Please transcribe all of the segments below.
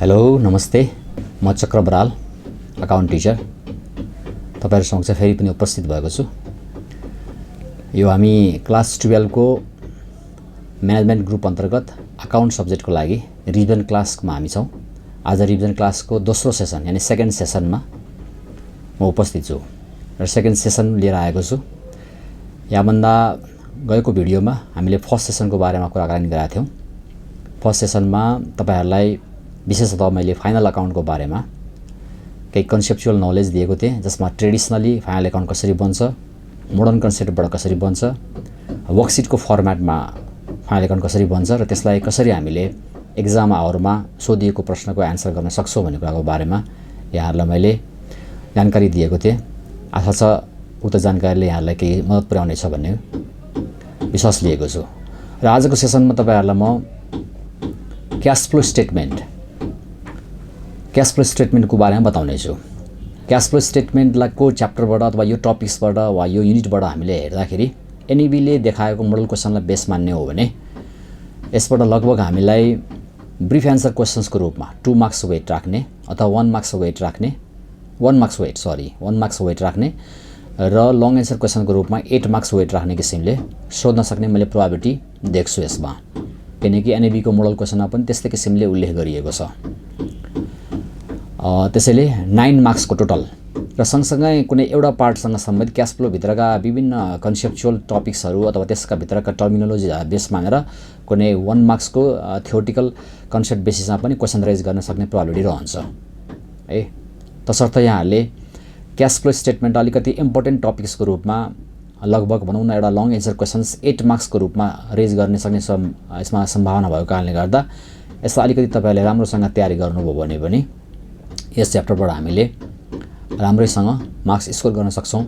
Hello नमस्ते, म चक्र Baral account teacher तपाईहरु समक्ष फेरि पनि उपस्थित भएको छु। यो हामी क्लास 12 को म्यानेजमेन्ट ग्रुप अन्तर्गत अकाउन्ट सब्जेक्टको लागि रिभिजन क्लासमा हामी छौं। आज रिभिजन क्लासको दोस्रो सेसन यानी सेकेन्ड सेसनमा म उपस्थित छु र सेकेन्ड सेसन लिएर आएको छु। याभन्दा गएको भिडियोमा हामीले फर्स्ट सेसनको बारेमा कुराकानी गरेका थियौं। फर्स्ट सेसनमा तपाईहरुलाई विशेषतः मैले फाइनल अकाउन्टको बारेमा केही कन्सेप्चुअल नलेज दिएको थिएँ, जसमा ट्रेडिसनली फाइनल अकाउन्ट कसरी बन्छ, मोडर्न कन्सेप्टबाट कसरी बन्छ, वर्कसिटको फर्मेटमा फाइनल अकाउन्ट कसरी बन्छ र त्यसलाई कसरी हामीले एक्जाम आवरमा सोधिएको प्रश्नको एन्सर गर्न सक्छौं भन्ने कुराको बारेमा यहाँहरुलाई मैले जानकारी दिएको थिएँ। आशा छ उक्त जानकारीले यहाँहरुलाई केही मद्दत पुर्याउनेछ भन्ने विश्वास लिएको छु। र आजको सेसनमा तपाईहरुलाई म क्याश फ्लो स्टेटमेन्टको बारेमा बताउने छु। क्याश फ्लो स्टेटमेन्टलाई को च्याप्टरबाट अथवा यो टपिक्सबाट वा यो युनिटबाट हामीले हेर्दाखेरि एनईबीले देखाएको मोडल क्वेशनलाई बेस मान्ने हो भने यसबाट लगभग हामीलाई ब्रिफ एन्सर क्वेशन्सको रूपमा 2 मार्क्स वेट राख्ने अथवा 1 मार्क्स वेट राख्ने 1 मार्क्स वेट राख्ने र लङ एन्सर क्वेशनको रूपमा 8 मार्क्स वेट राख्ने किसिमले सोध्न सक्ने मैले प्रोबेबिलिटी देख्छु यसमा, किनकि एनईबीको मोडल क्वेशनमा पनि त्यस्तै किसिमले उल्लेख गरिएको छ। त्यसैले 9 मार्क्सको टोटल र सँगसँगै कुनै एउटा पार्टसँग सम्बन्धित क्याश फ्लो भित्रका विभिन्न कन्सेप्चुअल टपिक्सहरू अथवा त्यसका भित्रका टर्मिनोलोजी बेस मानेर कुनै 1 मार्क्सको थ्योरेटिकल कन्सेप्ट बेसिसमा पनि क्वेशन रेज गर्न सक्ने प्रोबेबिलिटी रहन्छ है। तसर्थ यहाँले क्याश फ्लो स्टेटमेन्ट अलिकति इम्पोर्टेन्ट टपिक्सको रूपमा लगभग भनौं न एउटा लङ एन्सर क्वेशन्स 8 मार्क्सको रूपमा रेज गर्न सक्ने यसमा सम्भावना भएको कारणले गर्दा यसलाई अलिकति तपाईले राम्रोसँग तयारी गर्नुभयो भने पनि यस च्याप्टरबाट हामीले राम्रैसँग मार्क्स स्कोर गर्न सक्छौं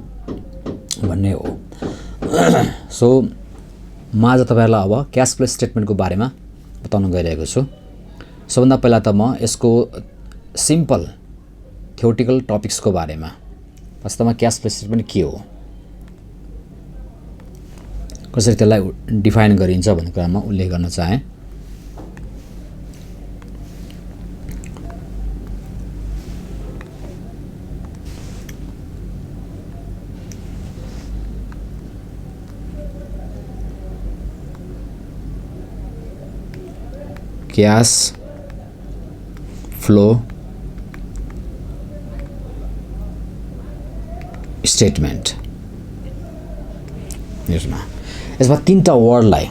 भन्ने हो। सो म आज तपाईहरुलाई अब क्याश फ्लो स्टेटमेन्टको बारेमा बताउन गइरहेको छु। सबभन्दा पहिला त म यसको सिम्पल थ्योरेटिकल टपिक्सको बारेमा, वास्तवमा क्याश फ्लो स्टेटमेन्ट के हो, कसरी त्यसलाई डिफाइन गरिन्छ भन्ने कुरामा उल्लेख गर्न चाहे। क्याश फ्लो स्टेटमेन्ट यसमा तीनटा वर्डलाई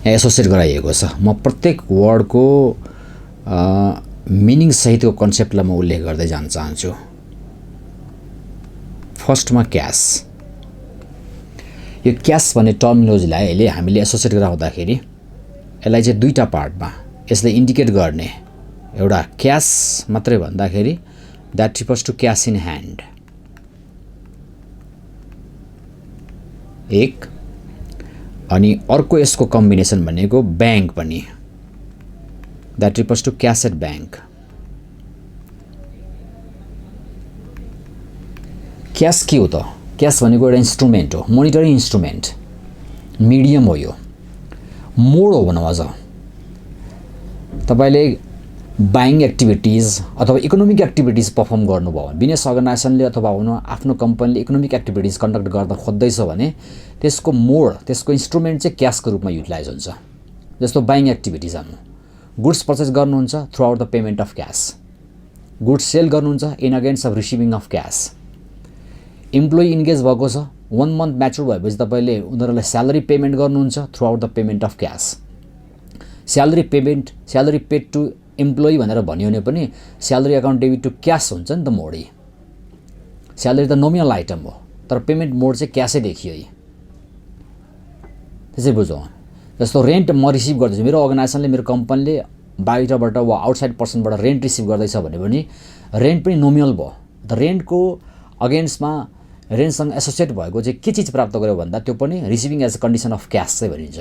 एसोसिएट गराइएको छ। म प्रत्येक वर्डको मिनिङ सहितको कन्सेप्टलाई म उल्लेख गर्दै जान चाहन्छु। फर्स्टमा क्याश, यो क्याश भन्ने टर्मिनोलोजीलाई हामीले एसोसिएट गराउँदाखेरि यसलाई चाहिँ दुईटा पार्टमा यसले इन्डिकेट गर्ने, एउटा क्याश मात्रै भन्दाखेरि that refers to cash in hand एक, अनि अर्को यसको कम्बिनेसन भनेको बैंक पनि, that refers to cash at bank. Cash के हो त? क्याश भनेको एउटा इन्स्ट्रुमेन्ट हो, मोनिटरी इन्स्ट्रुमेन्ट, मिडियम हो, यो मोड हो भनौँ। अझ तपाईले बाइङ एक्टिभिटीज अथवा इकोनोमिक एक्टिभिटीज पर्फर्म गर्नुभयो, बिजनेस अर्गनाइजेसनले अथवा आफ्नो कम्पनीले इकोनोमिक एक्टिभिटीज कन्डक्ट गर्न खोज्दैछ भने त्यसको मोड, त्यसको इन्स्ट्रुमेन्ट चाहिँ क्याशको रूपमा युटिलाइज हुन्छ। जस्तो बाइङ एक्टिभिटीज हामी गुड्स पर्चेस गर्नुहुन्छ through out the payment of cash, goods sell गर्नुहुन्छ in against of receiving of cash. Employee engage भएको छ, 1 मन्थ म्याचुर भएपछि तपाईले उनीहरुलाई स्यालेरी पेमेन्ट गर्नुहुन्छ through out the payment of cash. Salary paid to employee भनेर भन्यो भने पनि salary account debit to cash हुन्छ नि त मोड। स्यालेरी त नोमिनल आइटम हो तर पेमेन्ट मोड चाहिँ क्याशै देखियो। त्यसै बुझौँ। जस्तो रेन्ट म रिसिभ गर्दैछु, मेरो अर्गनाइजेसनले, मेरो कम्पनीले बाहिरबाट वा आउटसाइड पर्सनबाट रेन्ट रिसिभ गर्दैछ भने पनि रेन्ट पनि नोमिनल भयो। त रेन्टको अगेन्स्टमा रेन्टसँग एसोसिएट भएको चाहिँ के चिज प्राप्त गर्यो भन्दा त्यो पनि receiving as a condition of cash चाहिँ भनिन्छ।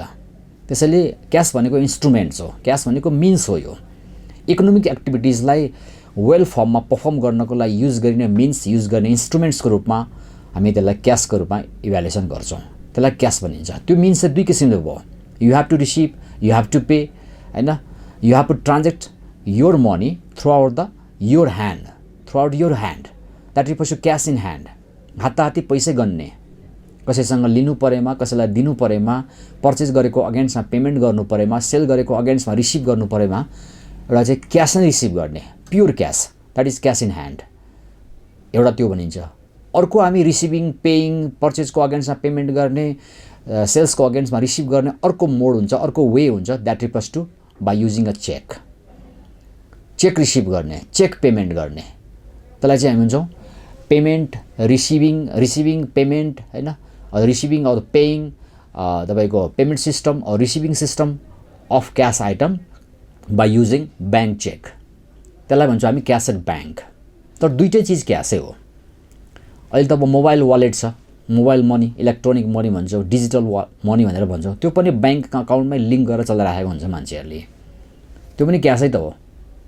त्यसैले क्याश भनेको इन्स्ट्रुमेन्ट्स हो, क्याश भनेको मिन्स हो। यो इकोनोमिक एक्टिभिटीजलाई वेल फर्ममा पर्फर्म गर्नको लागि युज गरिने मिन्स, युज गर्ने इन्स्ट्रुमेन्ट्सको रूपमा हामी त्यसलाई क्याशको रूपमा इभ्यालुएसन गर्छौँ, त्यसलाई क्याश भनिन्छ। त्यो मिन्स चाहिँ दुई किसिमले भयो, you have to receive, you have to pay, हैन, you have to transact your money throughout your hand, that refers to cash in hand. हाताहाती पैसै गन्ने, कसैसँग लिनु परेमा, कसैलाई दिनु परेमा, पर्चेज गरेको अगेन्स्टमा पेमेन्ट गर्नु परेमा, सेल गरेको अगेन्स्टमा रिसिभ गर्नु परेमा एउटा चाहिँ क्यास नै रिसिभ गर्ने, pure cash, that is cash in hand, एउटा त्यो भनिन्छ। अर्को हामी रिसिभिङ, पेइङ, पर्चेजको अगेन्स्टमा पेमेन्ट गर्ने, सेल्सको अगेन्स्टमा रिसिभ गर्ने अर्को मोड हुन्छ, अर्को वे हुन्छ, that refers to by using a cheque, cheque receive गर्ने, चेक पेमेन्ट गर्ने, त्यसलाई चाहिँ हामी भन्छौँ पेमेन्ट, रिसिभिङ पेमेन्ट, होइन, रिसिभिङ अर पेइङ, तपाईँको payment system or receiving system of cash item by using bank cheque, त्यसलाई भन्छौँ हामी क्यास एट ब्याङ्क। तर दुइटै चिज क्यासै हो। अहिले त अब मोबाइल वालेट छ, मोबाइल मनी, इलेक्ट्रोनिक मनी भन्छौँ, डिजिटल मनी भनेर भन्छौँ, त्यो पनि ब्याङ्क अकाउन्टमै लिङ्क गरेर चलाइराखेको हुन्छ मान्छेहरूले, त्यो पनि क्यासै त हो,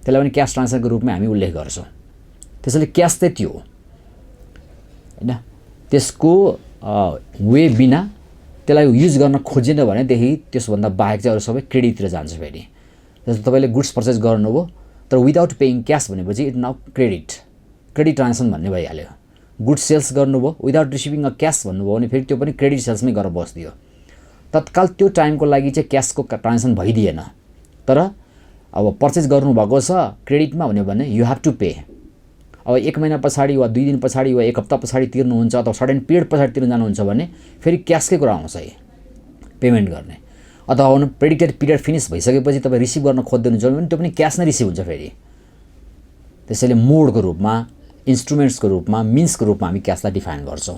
त्यसलाई पनि क्यास ट्रान्सफरको रूपमा हामी उल्लेख गर्छौँ। त्यसैले क्यास चाहिँ त्यो हो, होइन, त्यसको वे बिना त्यसलाई युज गर्न खोजेन भनेदेखि त्यसभन्दा बाहेक चाहिँ अरू सबै क्रेडिटतिर जान्छ। फेरि जस्तो तपाईँले गुड्स पर्चेस गर्नुभयो तर विदाउट पेइङ क्यास भनेपछि इट नाउ क्रेडिट ट्रान्जेक्सन भन्ने भइहाल्यो। गुड्स सेल्स गर्नुभयो विदाउट रिसिभिङ अ क्यास भन्नुभयो भने फेरि त्यो पनि क्रेडिट सेल्समै गएर बस्दियो। तत्काल त्यो टाइमको लागि चाहिँ क्यासको ट्रान्जेक्सन भइदिएन। तर अब पर्चेस गर्नुभएको छ क्रेडिटमा भन्यो भने यु हेभ टु पे। अब 1 महिना पछाडि वा 2 दिन पछाडि वा 1 हप्ता पछाडि तिर्नुहुन्छ अथवा सर्टेन पिरियड पछाडि तिर्न जानुहुन्छ भने फेरि क्यासकै कुरा आउँछ है, पेमेन्ट गर्ने। अथवा प्रेडिक्टेड पिरियड फिनिस भइसकेपछि तपाईँ रिसिभ गर्न खोज्दै हुनुहुन्छ भने त्यो पनि क्यास नै रिसिभ हुन्छ फेरि। त्यसैले मोडको रूपमा, इन्स्ट्रुमेन्ट्सको रूपमा, मिन्सको रूपमा हामी क्यासलाई डिफाइन गर्छौँ।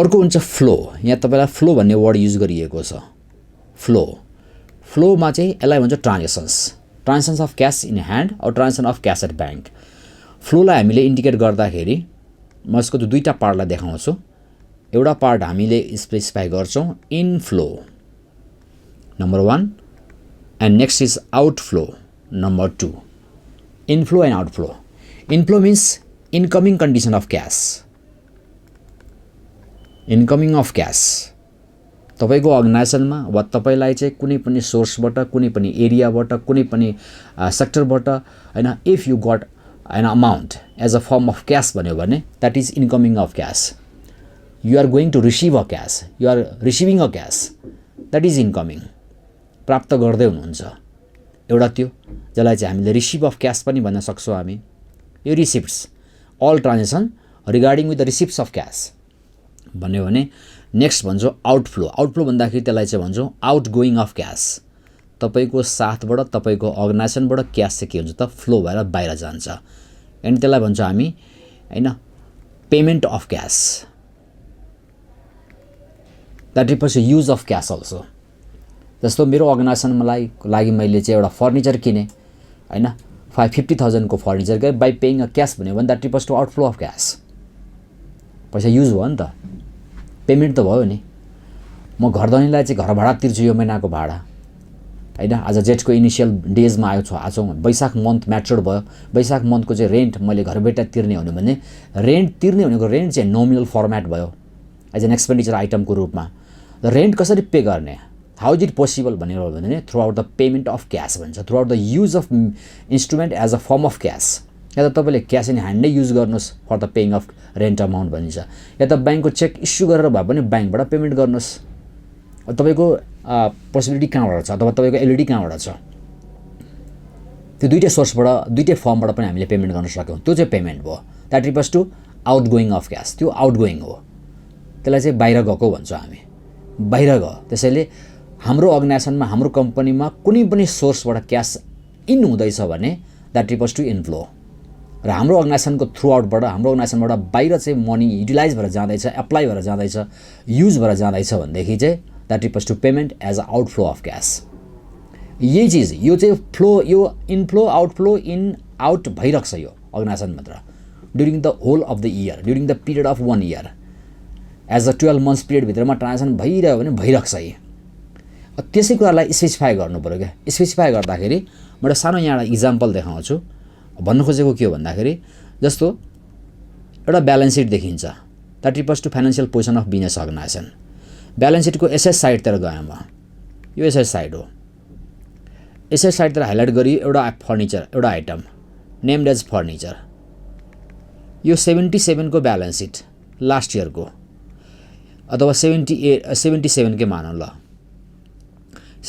अर्को हुन्छ फ्लो। यहाँ तपाईँलाई फ्लो भन्ने वर्ड युज गरिएको छ। फ्लोमा चाहिँ यसलाई भन्छ transactions of cash in hand or transaction of cash at bank. फ्लोलाई हामीले इन्डिकेट गर्दाखेरि म यसको त्यो दुईवटा पार्टलाई देखाउँछु। एउटा पार्ट हामीले स्पेसिफाई गर्छौँ inflow number 1 and next is outflow number 2। Inflow and outflow. Inflow means incoming condition of cash, incoming of cash तपाईँको अर्गनाइजेसनमा वा तपाईँलाई चाहिँ कुनै पनि सोर्सबाट, कुनै पनि एरियाबाट, कुनै पनि सेक्टरबाट, होइन, if you got an amount as a form of cash भन्यो भने that is incoming of cash. You are going to receive a cash, you are receiving a cash, that is incoming, प्राप्त गर्दै हुनुहुन्छ। एउटा त्यो जसलाई चाहिँ हामीले रिसिभ अफ क्यास पनि भन्न सक्छौँ हामी। यो receipts, all transaction regarding with the receipts of cash भन्यो भने नेक्स्ट भन्छौँ आउटफ्लो। आउटफ्लो भन्दाखेरि त्यसलाई चाहिँ भन्छौँ आउट गोइङ अफ क्यास। तपाईँको साथबाट, तपाईँको अर्गनाइजेसनबाट क्यास चाहिँ के हुन्छ त फ्लो भएर बाहिर जान्छ। अनि त्यसलाई भन्छौँ हामी, होइन, payment of cash, that refers to use of cash also. जस्तो मेरो अर्गनाइजेसनलाई लागि मैले चाहिँ एउटा फर्निचर किनेँ, होइन, 50,000 को फर्निचर गए बाई पेइङ अ क्यास भन्यो भने that refers to outflow of cash. पैसा युज भयो नि त, पेमेन्ट त भयो नि। म घरधनीलाई चाहिँ घर भाडा तिर्छु यो महिनाको भाडा, होइन, आज जेठको इनिसियल डेजमा आज वैशाख मन्थ म्याच्योर्ड भयो, वैशाख मन्थको चाहिँ रेन्ट मैले घरबेटा तिर्ने हो भने रेन्ट तिर्ने भनेको रेन्ट चाहिँ नोमिनल फर्मेट भयो एज एन एक्सपेन्डिचर आइटमको रूपमा। र रेन्ट कसरी पे गर्ने, हाउ इज इट पोसिबल भनेर भने through out the payment of cash भन्छ, through out the use of instrument as a form of cash. या त तपाईँले क्यास इन ह्यान्ड नै युज गर्नुहोस् for the paying of rent amount भनिन्छ, या त ब्याङ्कको चेक इस्यु गरेर भए पनि ब्याङ्कबाट पेमेन्ट गर्नुहोस्। तपाईँको पोसिबिलिटी कहाँबाट छ अथवा तपाईँको एलइडी कहाँबाट छ, त्यो दुईटै सोर्सबाट, दुईटै फर्मबाट पनि हामीले पेमेन्ट गर्न सक्यौँ, त्यो चाहिँ पेमेन्ट भयो। That refers to outgoing of cash, त्यो आउट गोइङ हो, त्यसलाई चाहिँ बाहिर गएको भन्छौँ हामी, बाहिर गयो। त्यसैले हाम्रो अर्गनाइजेसनमा, हाम्रो कम्पनीमा कुनै पनि सोर्सबाट क्यास इन हुँदैछ भने द्याट रिफर्स टु इनफ्लो। र हाम्रो अर्गनाइजेसनको थ्रु आउटबाट, हाम्रो अर्गनाइजेसनबाट बाहिर चाहिँ मनी युटिलाइज भएर जाँदैछ, एप्लाई भएर जाँदैछ, युज भएर जाँदैछ भनेदेखि चाहिँ that refers to payment as a outflow of cash. यही चिज, यो चाहिँ फ्लो, यो इनफ्लो आउटफ्लो, इन आउट भइरहेको छ यो अर्गनाइजेसनभित्र during the whole of the year, during the period of 1 year, as a 12 months पिरियडभित्रमा ट्रान्जेक्सन भइरह्यो भने भइरहेको छ। त्यसै कुरालाई स्पेसिफाई गर्नु पऱ्यो क्या। स्पेसिफाई गर्दाखेरि म एउटा सानो यहाँ एउटा इक्जाम्पल देखाउँछु। भन्नु खोजेको के हो भन्दाखेरि जस्तो एउटा ब्यालेन्स सिट देखिन्छ, that refers to financial position of business organisation. Balance सिटको एसेट साइडतिर गएँ म, यो एसेट साइड हो। यसै साइडतिर हाइलाइट गरी एउटा फर्निचर एउटा आइटम नेम्ड एज फर्निचर यो 77 को ब्यालेन्स सिट लास्ट इयरको अथवा 77 के मानौँ ल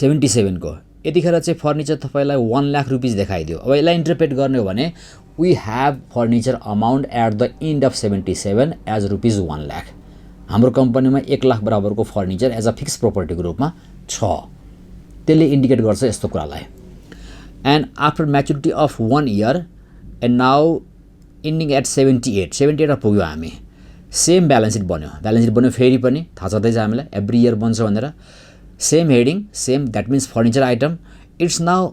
77 को यतिखेर चाहिँ फर्निचर तपाईलाई 1 लाख रुपैयाँ देखाइदियो। अब यसलाई इन्टरप्रेट गर्ने हो भने we have furniture amount at the end of 77 as rupees 1 lakh. हाम्रो कम्पनीमा 1 लाख बराबरको फर्निचर एज अ फिक्स प्रोपर्टीको रूपमा छ। त्यसले इन्डिकेट गर्छ यस्तो कुरालाई। And after maturity of 1 year and now ending at 78 मा पुग्यो हामी। सेम ब्यालेन्स सिट बन्यो फेरि पनि थाहा छँदैछ हामीलाई एभ्री इयर बन्छ भनेर। Same heading same that means furniture item it's now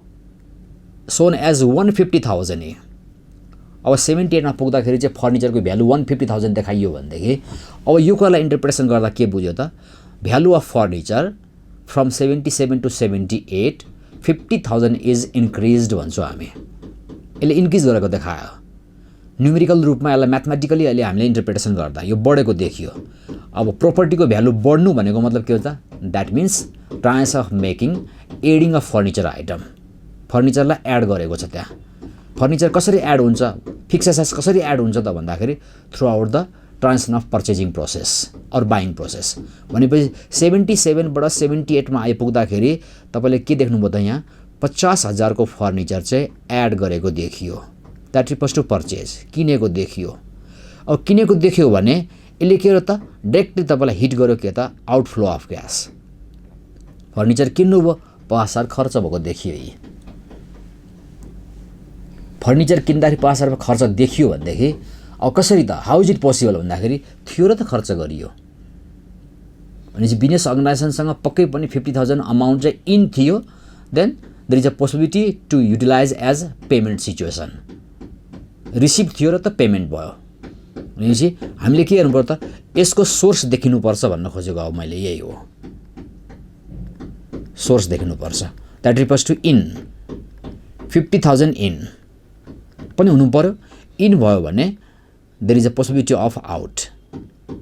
shown as 150,000 ए। अब 78 मा पुग्दाखेरि चाहिँ फर्निचरको भ्यालु 150,000 देखाइयो भनेदेखि अब यो कुरालाई इन्टरप्रिटेसन गर्दा के बुझ्यो त value of furniture from 77 to 78 50,000 is increased भन्छौँ हामी। यसले इन्क्रिज गरेको देखायो न्युमेरिकल रूपमा। यसलाई म्याथमेटिकली अहिले हामीले इन्टरप्रिटेसन गर्दा यो बढेको देखियो। अब प्रोपर्टीको भ्यालु बढ्नु भनेको मतलब के हो त that means trials of making adding a furniture item फर्निचरलाई एड गरेको छ त्यहाँ। फर्निचर कसरी एड हुन्छ फिक्स एसेट्स कसरी एड हुन्छ त भन्दाखेरि through out the transaction of purchasing process or buying process. भनेपछि 77 बाट 78 मा आइपुग्दाखेरि तपाईँले के देख्नुभयो त यहाँ 50,000 को फर्निचर चाहिँ एड गरेको देखियो। द्याट रिफर्स टु पर्चेज किनेको देखियो। अब किनेको देख्यो भने यसले के हो त डाइरेक्टली तपाईँलाई हिट गर्यो के त आउटफ्लो अफ क्यास। फर्निचर किन्नुभयो 50,000 खर्च भएको देखियो। यी फर्निचर किन्दाखेरि 50,000 खर्च देखियो भनेदेखि अब कसरी त हाउ इज इट पोसिबल भन्दाखेरि थियो र त खर्च गरियो। भनेपछि बिजनेस अर्गनाइजेसनसँग पक्कै पनि 50,000 अमाउन्ट चाहिँ इन थियो। Then there is a possibility to utilise as payment situation. Receive थियो र त पेमेन्ट भयो। भनेपछि हामीले के गर्नुपर्छ त यसको सोर्स देखिनुपर्छ भन्न खोजेको अब मैले यही हो। सोर्स देखिनुपर्छ that refers to in 50,000 in पनि हुनु पर्यो। इन भयो भने there is a possibility of out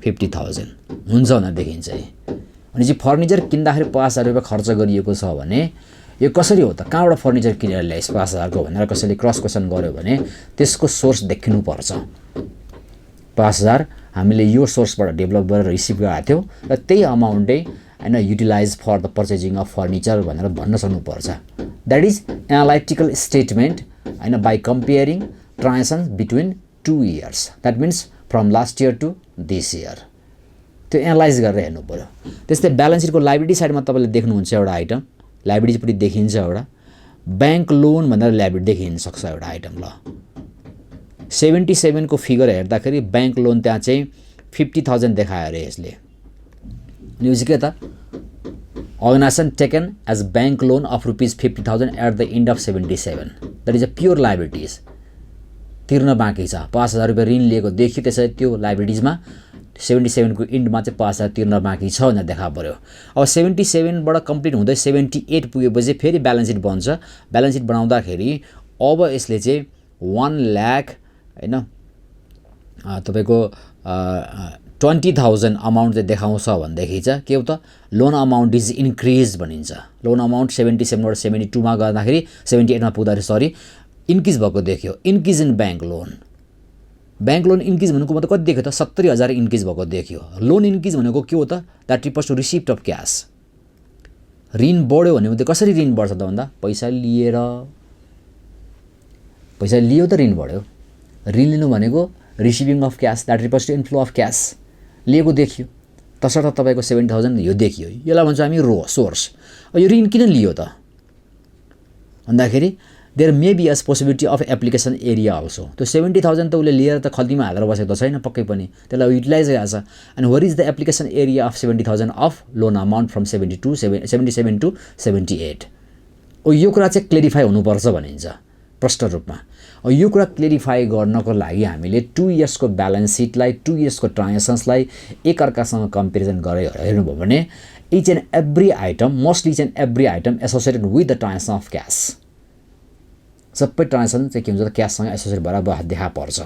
50,000 हुन्छ भनेर देखिन्छ। भनेपछि फर्निचर किन्दाखेरि 50,000 रुपियाँ खर्च गरिएको छ भने यो कसरी हो त कहाँबाट फर्निचर किनेर ल्याइस 50,000 को भनेर कसैले क्रस क्वेसन गर्यो भने त्यसको सोर्स देखिनुपर्छ। 50,000 हामीले यो सोर्सबाट डेभलप गरेर रिसिभ गरेका थियौँ र त्यही अमाउन्टै हैन utilise for the purchasing of furniture भनेर भन्न सक्नुपर्छ। द्याट इज एनालाइटिकल स्टेटमेन्ट हैन by comparing transaction between 2 years that means from last year to this year. त्यो एनालाइज गरेर हेर्नु पर्यो। त्यस्तै ब्यालेन्स सिटको लाइबिलिटी साइडमा तपाईँले देख्नुहुन्छ एउटा आइटम लाइबिलिटीपट्टि देखिन्छ एउटा ब्याङ्क लोन भनेर लाइबिलिटी देखिन सक्छ एउटा आइटम। ल 77 को फिगर हेर्दाखेरि ब्याङ्क लोन त्यहाँ चाहिँ 50,000 देखायो अरे यसले। न्युज के त organisation taken as bank loan of rupees 50,000 at the end of 77 that is a pure liabilities. तिर्न बाँकी छ 50,000 रुपियाँ ऋण लिएको देखियो। त्यसरी त्यो लाइबिलिटिजमा 77 को इन्डमा चाहिँ 5,000 तिर्न बाँकी छ भनेर देखा पर्यो। अब 77 बाट कम्प्लिट हुँदै 78 पुगेपछि फेरि ब्यालेन्स सिट बन्छ। ब्यालेन्स सिट बनाउँदाखेरि अब यसले चाहिँ 1 लाख हैन तपाईको 20,000 अमाउन्ट चाहिँ देखाउँछ भनेदेखि चाहिँ के हो त लोन अमाउन्ट इज इन्क्रिज भनिन्छ। लोन अमाउन्ट 77 बाट 72 मा गर्दाखेरि 78 मा पुग्दाखेरि सरी इन्क्रिज भएको देखियो। Increase in bank loan bank loan increase भनेको मतलब कति देख्यो त 70,000 इन्क्रिज भएको देखियो। लोन इन्क्रिज भनेको के हो त that refers to receipt of cash. ऋण बढ्यो भने त कसरी ऋण बढ्छ त भन्दा पैसा लियो त ऋण बढ्यो। ऋण लिनु भनेको receiving of cash that refers to inflow of cash लिएको देखियो। तसर्थ तपाईँको 70,000 यो देखियो। यसलाई भन्छौँ हामी रो सोर्स। यो ऋण किन लियो त भन्दाखेरि there may be as possibility of application area also. त्यो 70,000 त उसले लिएर त खल्तीमा हालेर बसेको त छैन पक्कै पनि त्यसलाई युटिलाइज गरेको छ। And where is the application area of 70,000 of loan amount from 77 to 78। यो कुरा चाहिँ क्लेरिफाई हुनुपर्छ भनिन्छ प्रष्ट रूपमा। यो कुरा क्लेरिफाई गर्नको लागि हामीले 2 इयर्सको ब्यालेन्स सिटलाई 2 इयर्सको ट्रान्जेक्सन्सलाई एकअर्कासँग कम्पेरिजन गरेर हेर्नुभयो भने each and every item mostly each and every item associated with the transaction of cash सबै ट्रान्जेक्सन चाहिँ के हुन्छ त क्याससँग एसोसिएट भएर देखा पर्छ।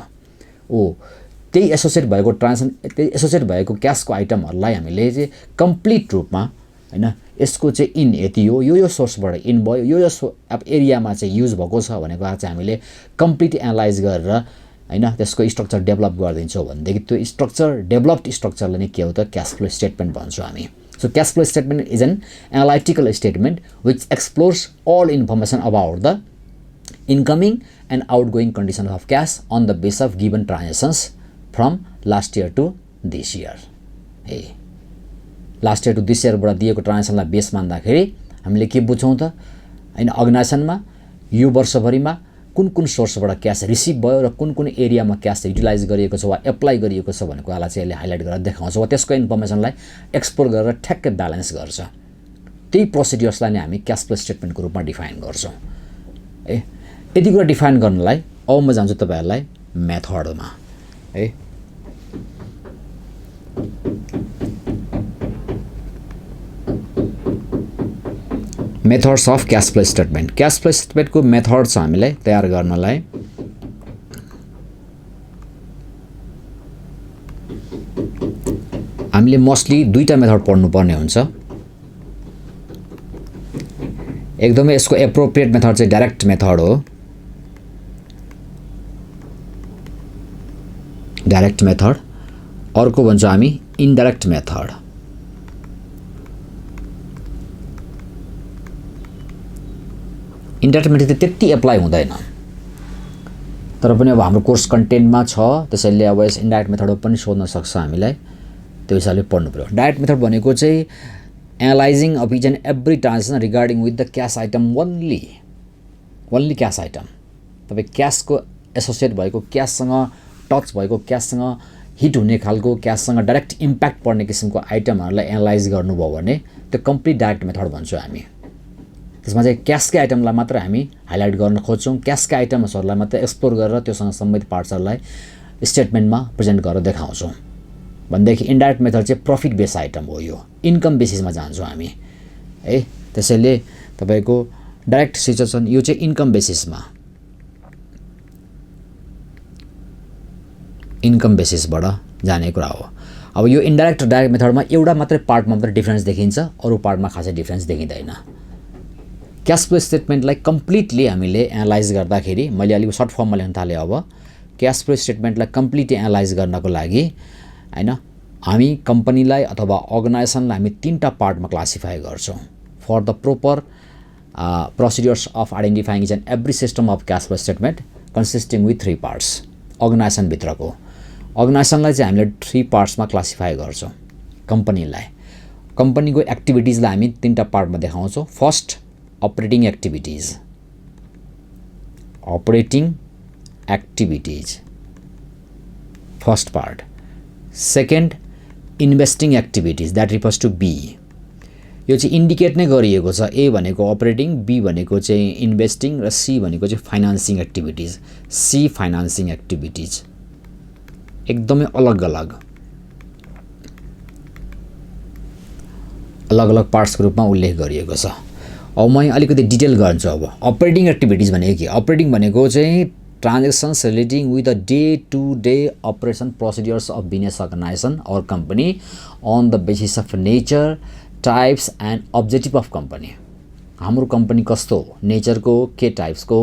त्यही एसोसिएट भएको ट्रान्जेक्सन त्यही एसोसिएट भएको क्यासको आइटमहरूलाई हामीले चाहिँ कम्प्लिट रूपमा हैन यसको चाहिँ इन यति हो यो सोर्सबाट इन भयो यो अब एरियामा चाहिँ युज भएको छ भनेको चाहिँ हामीले कम्प्लिट एनालाइज गरेर हैन त्यसको स्ट्रक्चर डेभलप गरिदिन्छौँ भनेदेखि त्यो स्ट्रक्चर डेभलप्ड स्ट्रक्चरले नै के हो त क्याश फ्लो स्टेटमेन्ट भन्छौँ हामी so cash flow statement is an analytical statement which explores all information about the incoming and outgoing conditions of cash on the basis of given transactions from last year to this year. Hey, last year to this year बाट दिएको ट्रान्जेक्सनलाई base मान्दाखेरि हामीले के बुझ्छौँ त हैन अर्गनाइजेसनमा यो वर्षभरिमा कुन कुन सोर्सबाट क्याश रिसिभ भयो र कुन कुन एरियामा क्याश युटिलाइज गरिएको छ वा एप्लाई गरिएको छ भनेको कुरा चाहिँ यसले हाइलाइट गरेर देखाउँछ वा त्यसको इन्फर्मेसनलाई एक्सप्लोर गरेर ठ्याक्कै ब्यालेन्स गर्छ त्यही प्रोसिड्युर्सलाई नै हामी क्याश फ्लो स्टेटमेन्टको रूपमा डिफाइन गर्छौँ ए यति कुरा डिफाइन गर्नलाई अब म जान्छु तपाईहरुलाई मेथडमा है methods of cash flow statement cash flow स्टेटमेन्टको मेथड छ हामीलाई तयार गर्नलाई हामीले मोस्टली दुईटा मेथड पढ्नु पर्ने हुन्छ एकदमै यसको एप्रोप्रिएट मेथड चाहिँ डाइरेक्ट मेथड हो डाइरेक्ट मेथड अर्को भन्छौँ हामी इनडाइरेक्ट मेथड इनडाइरेक्ट मेथड त्यति एप्लाई हुँदैन तर पनि अब हाम्रो कोर्स कन्टेन्टमा छ त्यसैले अब यस इनडाइरेक्ट मेथड पनि सोध्न सक्छ हामीलाई त्यो हिसाबले पढ्नु पर्यो डाइरेक्ट मेथड भनेको चाहिँ analysing of each and every transaction regarding with the cash item only cash item तपाईँ क्याशको एसोसिएट भएको क्याशसँग टच भएको क्याशसँग हिट हुने खालको क्याशसँग डाइरेक्ट इम्प्याक्ट पर्ने किसिमको आइटमहरूलाई एनालाइज गर्नुभयो भने त्यो कम्प्लिट डाइरेक्ट मेथड भन्छौँ हामी त्यसमा चाहिँ क्याशकै आइटमलाई मात्र हामी हाइलाइट गर्न खोज्छौँ क्याशकै आइटम्सहरूलाई मात्र एक्सप्लोर गरेर त्योसँग सम्बन्धित पार्ट्सहरूलाई स्टेटमेन्टमा प्रेजेन्ट गरेर देखाउँछौँ भनेदेखि इनडाइरेक्ट मेथड चाहिँ प्रफिट बेस आइटम हो यो इन्कम बेसिसमा जान्छौँ हामी है त्यसैले तपाईँको डाइरेक्ट सिचुएसन यो चाहिँ इन्कम बेसिसमा इन्कम बेसिसबाट जाने कुरा हो अब यो इनडाइरेक्ट र डाइरेक्ट मेथडमा एउटा मात्रै पार्टमा मात्रै डिफरेन्स देखिन्छ अरू पार्टमा खासै डिफरेन्स देखिँदैन क्याश फ्लो स्टेटमेन्टलाई कम्प्लिटली हामीले एनालाइज गर्दाखेरि मैले अलिक सर्ट फर्ममा लेख्न थालेँ अब क्याश फ्लो स्टेटमेन्टलाई कम्प्लिटली एनालाइज गर्नको लागि हैन हामी कम्पनीलाई अथवा अर्गनाइजेसनलाई हामी तीनटा पार्टमा क्लासिफाई गर्छौँ for the proper procedures of identifying each and every system of cash flow statement consisting with 3 parts अर्गनाइजेसनभित्रको अर्गनाइजेसनलाई चाहिँ हामीले 3 पार्ट्समा क्लासिफाई गर्छौँ कम्पनीलाई कम्पनीको एक्टिभिटिजलाई हामी तीनटा पार्टमा देखाउँछौँ first operating activities first part second investing activities that refers to B यो चाहिँ इन्डिकेट नै गरिएको छ ए भनेको अपरेटिङ बी भनेको चाहिँ इन्भेस्टिङ र सी भनेको चाहिँ financing activities C financing activities एकदमै अलग अलग पार्ट्सको रूपमा उल्लेख गरिएको छ अब म अलिकति डिटेल गर्छु अब अपरेटिङ एक्टिभिटिज भनेको के अपरेटिङ भनेको चाहिँ transactions relating with the day to day operation procedures of business organization or company on the basis of nature types and objective of company हाम्रो कम्पनी कस्तो हो नेचरको के टाइप्सको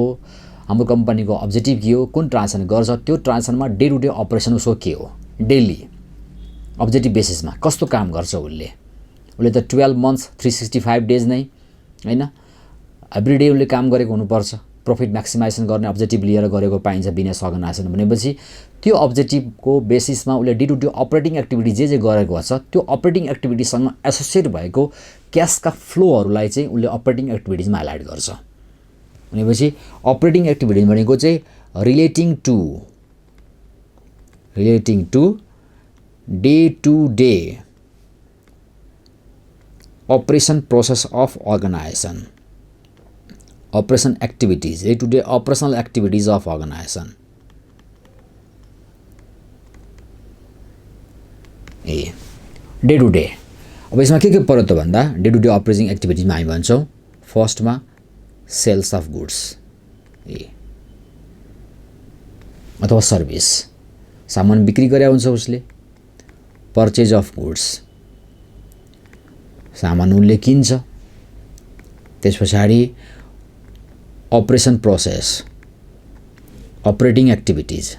हाम्रो कम्पनीको अब्जेक्टिभ के हो कुन ट्रान्जेक्सन गर्छ त्यो ट्रान्जेक्सनमा डे टु डे अपरेसन उसको के हो डेली अब्जेक्टिभ बेसिसमा कस्तो काम गर्छ उसले त 12 मन्थ्स 365 डेज नै हैन एभ्री डे उसले काम गरेको हुनुपर्छ प्रफिट म्याक्सिमाइजेसन गर्ने अब्जेक्टिभ लिएर गरेको पाइन्छ बिजनेस अर्गनाइजेसन भनेपछि त्यो अब्जेक्टिभको बेसिसमा उसले day to day operating activity जे गरेको छ त्यो अपरेटिङ एक्टिभिटीसँग एसोसिएट भएको क्याशका फ्लोहरूलाई चाहिँ उसले अपरेटिङ एक्टिभिटिजमा हाइलाइट गर्छ भनेपछि अपरेटिङ एक्टिभिटी भनेको चाहिँ relating to day to day operation process of organization operation activities day to day operational activities of organization day to day अब यसमा के पर्यो त भन्दा डे टु डे अपरेटिङ एक्टिभिटीजमा हामी भन्छौँ फर्स्टमा सेल्स अफ गुड्स अथवा सर्भिस सामान बिक्री गरे हुन्छ उसले पर्चेज अफ गुड्स सामान उसले किन्छ। त्यस पछाडि operation process, operating activities,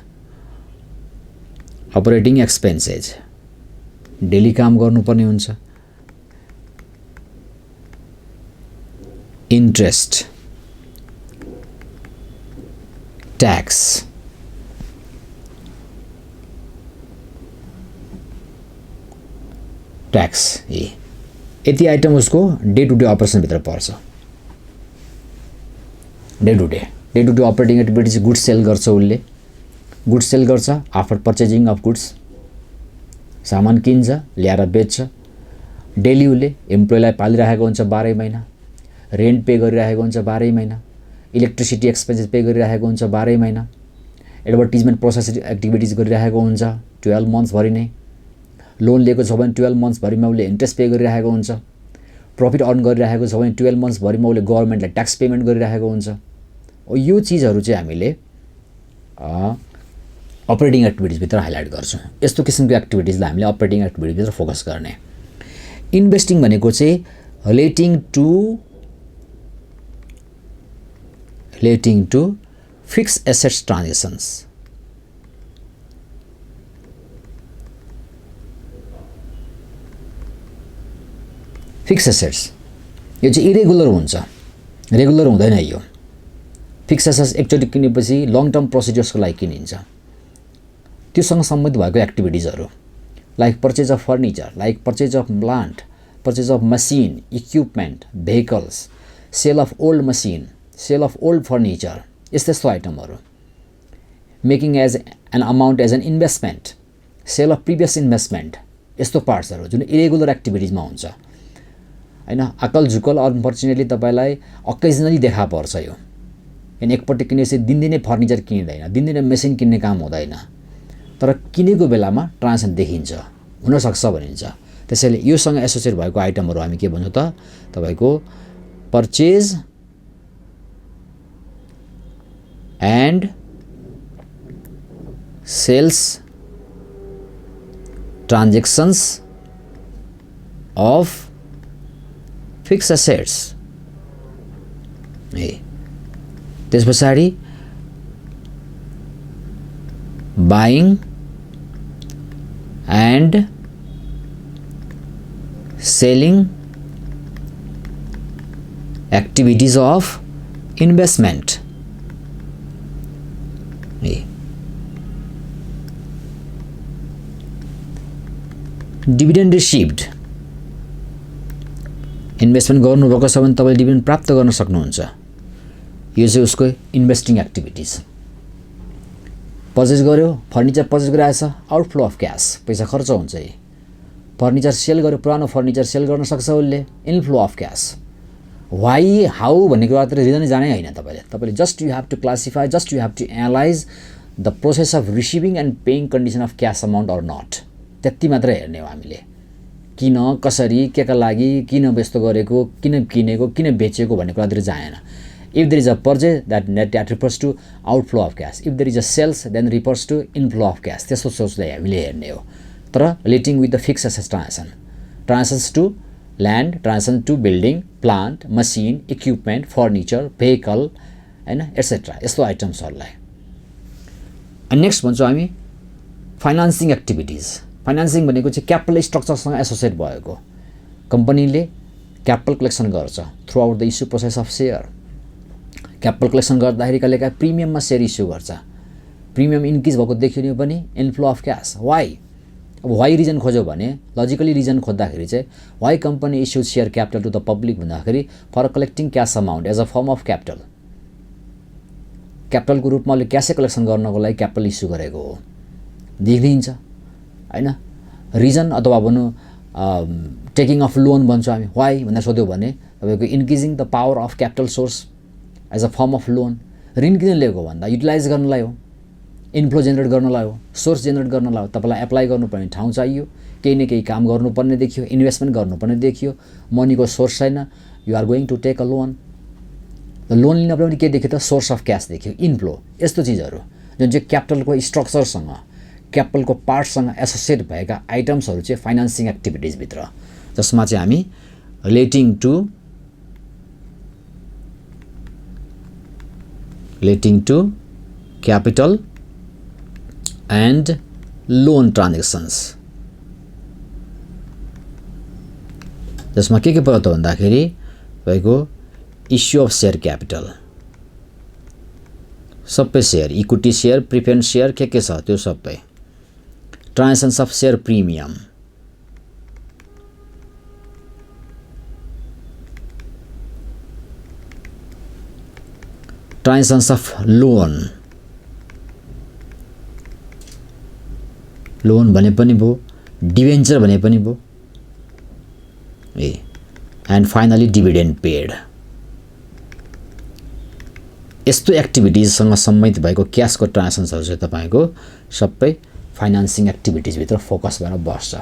operating expenses, daily काम गर्नुपर्ने हुन्छ। इन्ट्रेस्ट, ट्याक्स, यति आइटम उसको डे टु डे अपरेसनभित्र पर्छ। Day to day operating activities, goods sale गर्छ उसले, गुड्स सेल गर्छ आफ्टर पर्चेजिङ अफ गुड्स, सामान किन्छ ल्याएर बेच्छ। डेली उसले इम्प्लोइलाई पालिरहेको हुन्छ 12 महिना, रेन्ट पे गरिरहेको हुन्छ 12 महिना, इलेक्ट्रिसिटी एक्सपेन्सेस पे गरिरहेको हुन्छ 12 महिना, एडभर्टिजमेन्ट प्रोसेस एक्टिभिटिज गरिरहेको हुन्छ 12 मन्थ्सभरि नै। लोन लिएको छ भने 12 मन्थ्सभरिमा उसले इन्ट्रेस्ट पे गरिरहेको हुन्छ। प्रफिट अर्न गरिरहेको छ भने 12 मन्थ्सभरिमा उसले गभर्मेन्टलाई ट्याक्स पेमेन्ट गरिरहेको हुन्छ। यो चिजहरू चाहिँ हामीले अपरेटिङ एक्टिभिटिजभित्र हाइलाइट गर्छौँ। यस्तो किसिमको एक्टिभिटिजलाई हामीले अपरेटिङ एक्टिभिटिजभित्र फोकस गर्ने। इन्भेस्टिङ भनेको चाहिँ relating to fixed assets transactions. Fix assets यो चाहिँ इरेगुलर हुन्छ, रेगुलर हुँदैन। यो फिक्स एसेट्स एकचोटि किनेपछि लङ टर्म प्रोसिजर्सको लागि किनिन्छ। त्योसँग सम्बन्धित भएको एक्टिभिटिजहरू like purchase of furniture, like purchase of plant, purchase of machine, equipment, vehicles, sale of old machine, sale of old furniture, यस्तो आइटमहरू। Making as an amount as an investment, sale of previous investment, यस्तो पार्ट्सहरू जुन irregular एक्टिभिटिजमा हुन्छ हैन। अकल झुकल unfortunately तपाईलाई अकेजनली देखा पर्छ यो। अनि एकपट्टि किनेपछि दिनदिनै फर्निचर किन्दैन, दिनदिनै मेसिन किन्ने काम हुँदैन, तर किनेको बेलामा ट्रान्जेक्सन देखिन्छ, हुनसक्छ भनिन्छ। त्यसैले योसँग एसोसिएट भएको आइटमहरू हामी के भन्छौँ त, तपाईको purchase and sales transactions of fix assets. त्यस पछाडि buying and selling activities of investment. Dividend received, investment गर्नुभएको छ भने तपाईले डिभिडेन्ड प्राप्त गर्न सक्नुहुन्छ। यो चाहिँ उसको इन्भेस्टिङ एक्टिभिटिज। पर्चेज गर्यो, फर्निचर पर्चेज गरिरहेछ, आउटफ्लो अफ क्यास, पैसा खर्च हुन्छ। फर्निचर सेल गर्यो, पुरानो फर्निचर सेल गर्न सक्छ उसले, inflow of cash. Why how भन्ने कुरातिर रिजनै जानै होइन तपाईले just you have to classify, just you have to analyse the process of receiving and paying condition of cash amount or not, त्यति मात्रै हेर्ने हो हामीले। किन, कसरी, केका लागि, किन यस्तो गरेको, किन किनेको, किन बेचेको भन्ने कुरातिर जाएन। If there is a purchase, that refers to outflow of cash. If there is a sales, then refers to inflow of cash. त्यस्तो सोचलाई हामीले हेर्ने हो। तर relating with the fix assets transaction, transactions to land, transaction to building, plant, machine, equipment, furniture, vehicle हैन etcetera, यस्तो आइटम्सहरूलाई। अनि next भन्छौँ हामी फाइनान्सिङ एक्टिभिटिज। फाइनान्सिङ भनेको चाहिँ क्यापिटल स्ट्रक्चरसँग एसोसिएट भएको। कम्पनीले क्यापिटल कलेक्सन गर्छ through out the issue process of share. Capital collection गर्दाखेरि कहिलेकाहीँ प्रिमियममा सेयर इस्यु गर्छ। प्रिमियम इन्क्रिज भएको देखियो पनि इन्फ्लो अफ क्यास। वाइ? अब वाइ रिजन खोज्यो भने, लजिकली रिजन खोज्दाखेरि चाहिँ why company issue share capital to the public भन्दाखेरि for collecting cash amount as a form of capital. क्यापिटलको रूपमा उसले क्यासै कलेक्सन गर्नको लागि क्यापिटल इस्यु गरेको हो देखिन्छ हैन। रिजन अथवा भनौँ टेकिङ अफ लोन भन्छौँ हामी। वाइ भनेर सोध्यो भने तपाईँको increasing the power of capital source as a form of loan. ऋण किन लिएको भन्दा युटिलाइज गर्नलाई हो, इन्फ्लो जेनेरेट गर्नलाई हो, सोर्स जेनेरेट गर्नलाई हो। तपाईँलाई एप्लाई गर्नुपर्ने ठाउँ चाहियो, केही न केही काम गर्नुपर्ने देखियो, इन्भेस्टमेन्ट गर्नुपर्ने देखियो, मनीको सोर्स छैन, you are going to take a loan. Loan लिनबाट पनि के देखियो त, सोर्स अफ क्यास देखियो, इन्फ्लो। यस्तो चिजहरू जुन चाहिँ क्यापिटलको स्ट्रक्चरसँग, क्यापिटलको पार्टसँग एसोसिएट भएका आइटम्सहरू चाहिँ फाइनान्सिङ एक्टिभिटिजभित्र, जसमा चाहिँ हामी relating to capital and loan transactions. जसमा के पर्यो त भन्दाखेरि भएको इस्यु अफ शेयर क्यापिटल, सबै share, equity share, preference share के छ त्यो सबै, transactions of share premium, transactions of loan, loan भने पनि भयो, डिभेन्चर भने पनि भयो, एन्ड फाइनली डिभिडेन्ड पेड। यस्तो एक्टिभिटिजसँग सम्बन्धित भएको क्याशको ट्रान्जेक्सन्सहरू चाहिँ तपाईको सबै फाइनान्सिङ एक्टिभिटिजभित्र फोकस भएर बस्छ।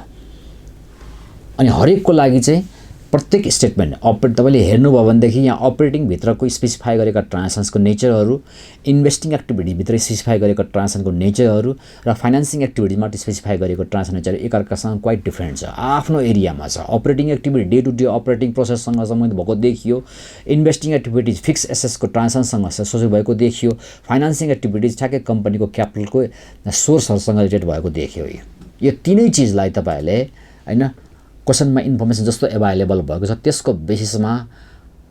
अनि हरेकको लागि चाहिँ प्रत्येक स्टेटमेन्ट तपाईँले हेर्नुभयो भनेदेखि यहाँ अपरेटिङभित्रको स्पेसिफाई गरेका ट्रान्जेक्सन्सको नेचरहरू, इन्भेस्टिङ एक्टिभिटीभित्र स्पेसिफाई गरेको ट्रान्जेक्सनको नेचरहरू र फाइनान्सिङ एक्टिभिटीमा स्पेसिफाई गरेको ट्रान्जेक्सन नेचर एकअर्कासँग क्वाइट डिफ्रेन्ट छ, आफ्नो एरियामा छ। Operating activity day to day operating प्रोसेससँग सम्बन्धित भएको देखियो, इन्भेस्टिङ एक्टिभिटिज फिक्स एसेसको ट्रान्जेक्सनसँग एसोसिएट भएको देखियो, फाइनान्सिङ एक्टिभिटिज ठ्याक्कै कम्पनीको क्यापिटलको सोर्सहरूसँग रिलेटेड भएको देखियो। यो तीनै चिजलाई तपाईँहरूले हैन क्वेसनमा इन्फर्मेसन जस्तो एभाइलेबल भएको छ त्यसको बेसिसमा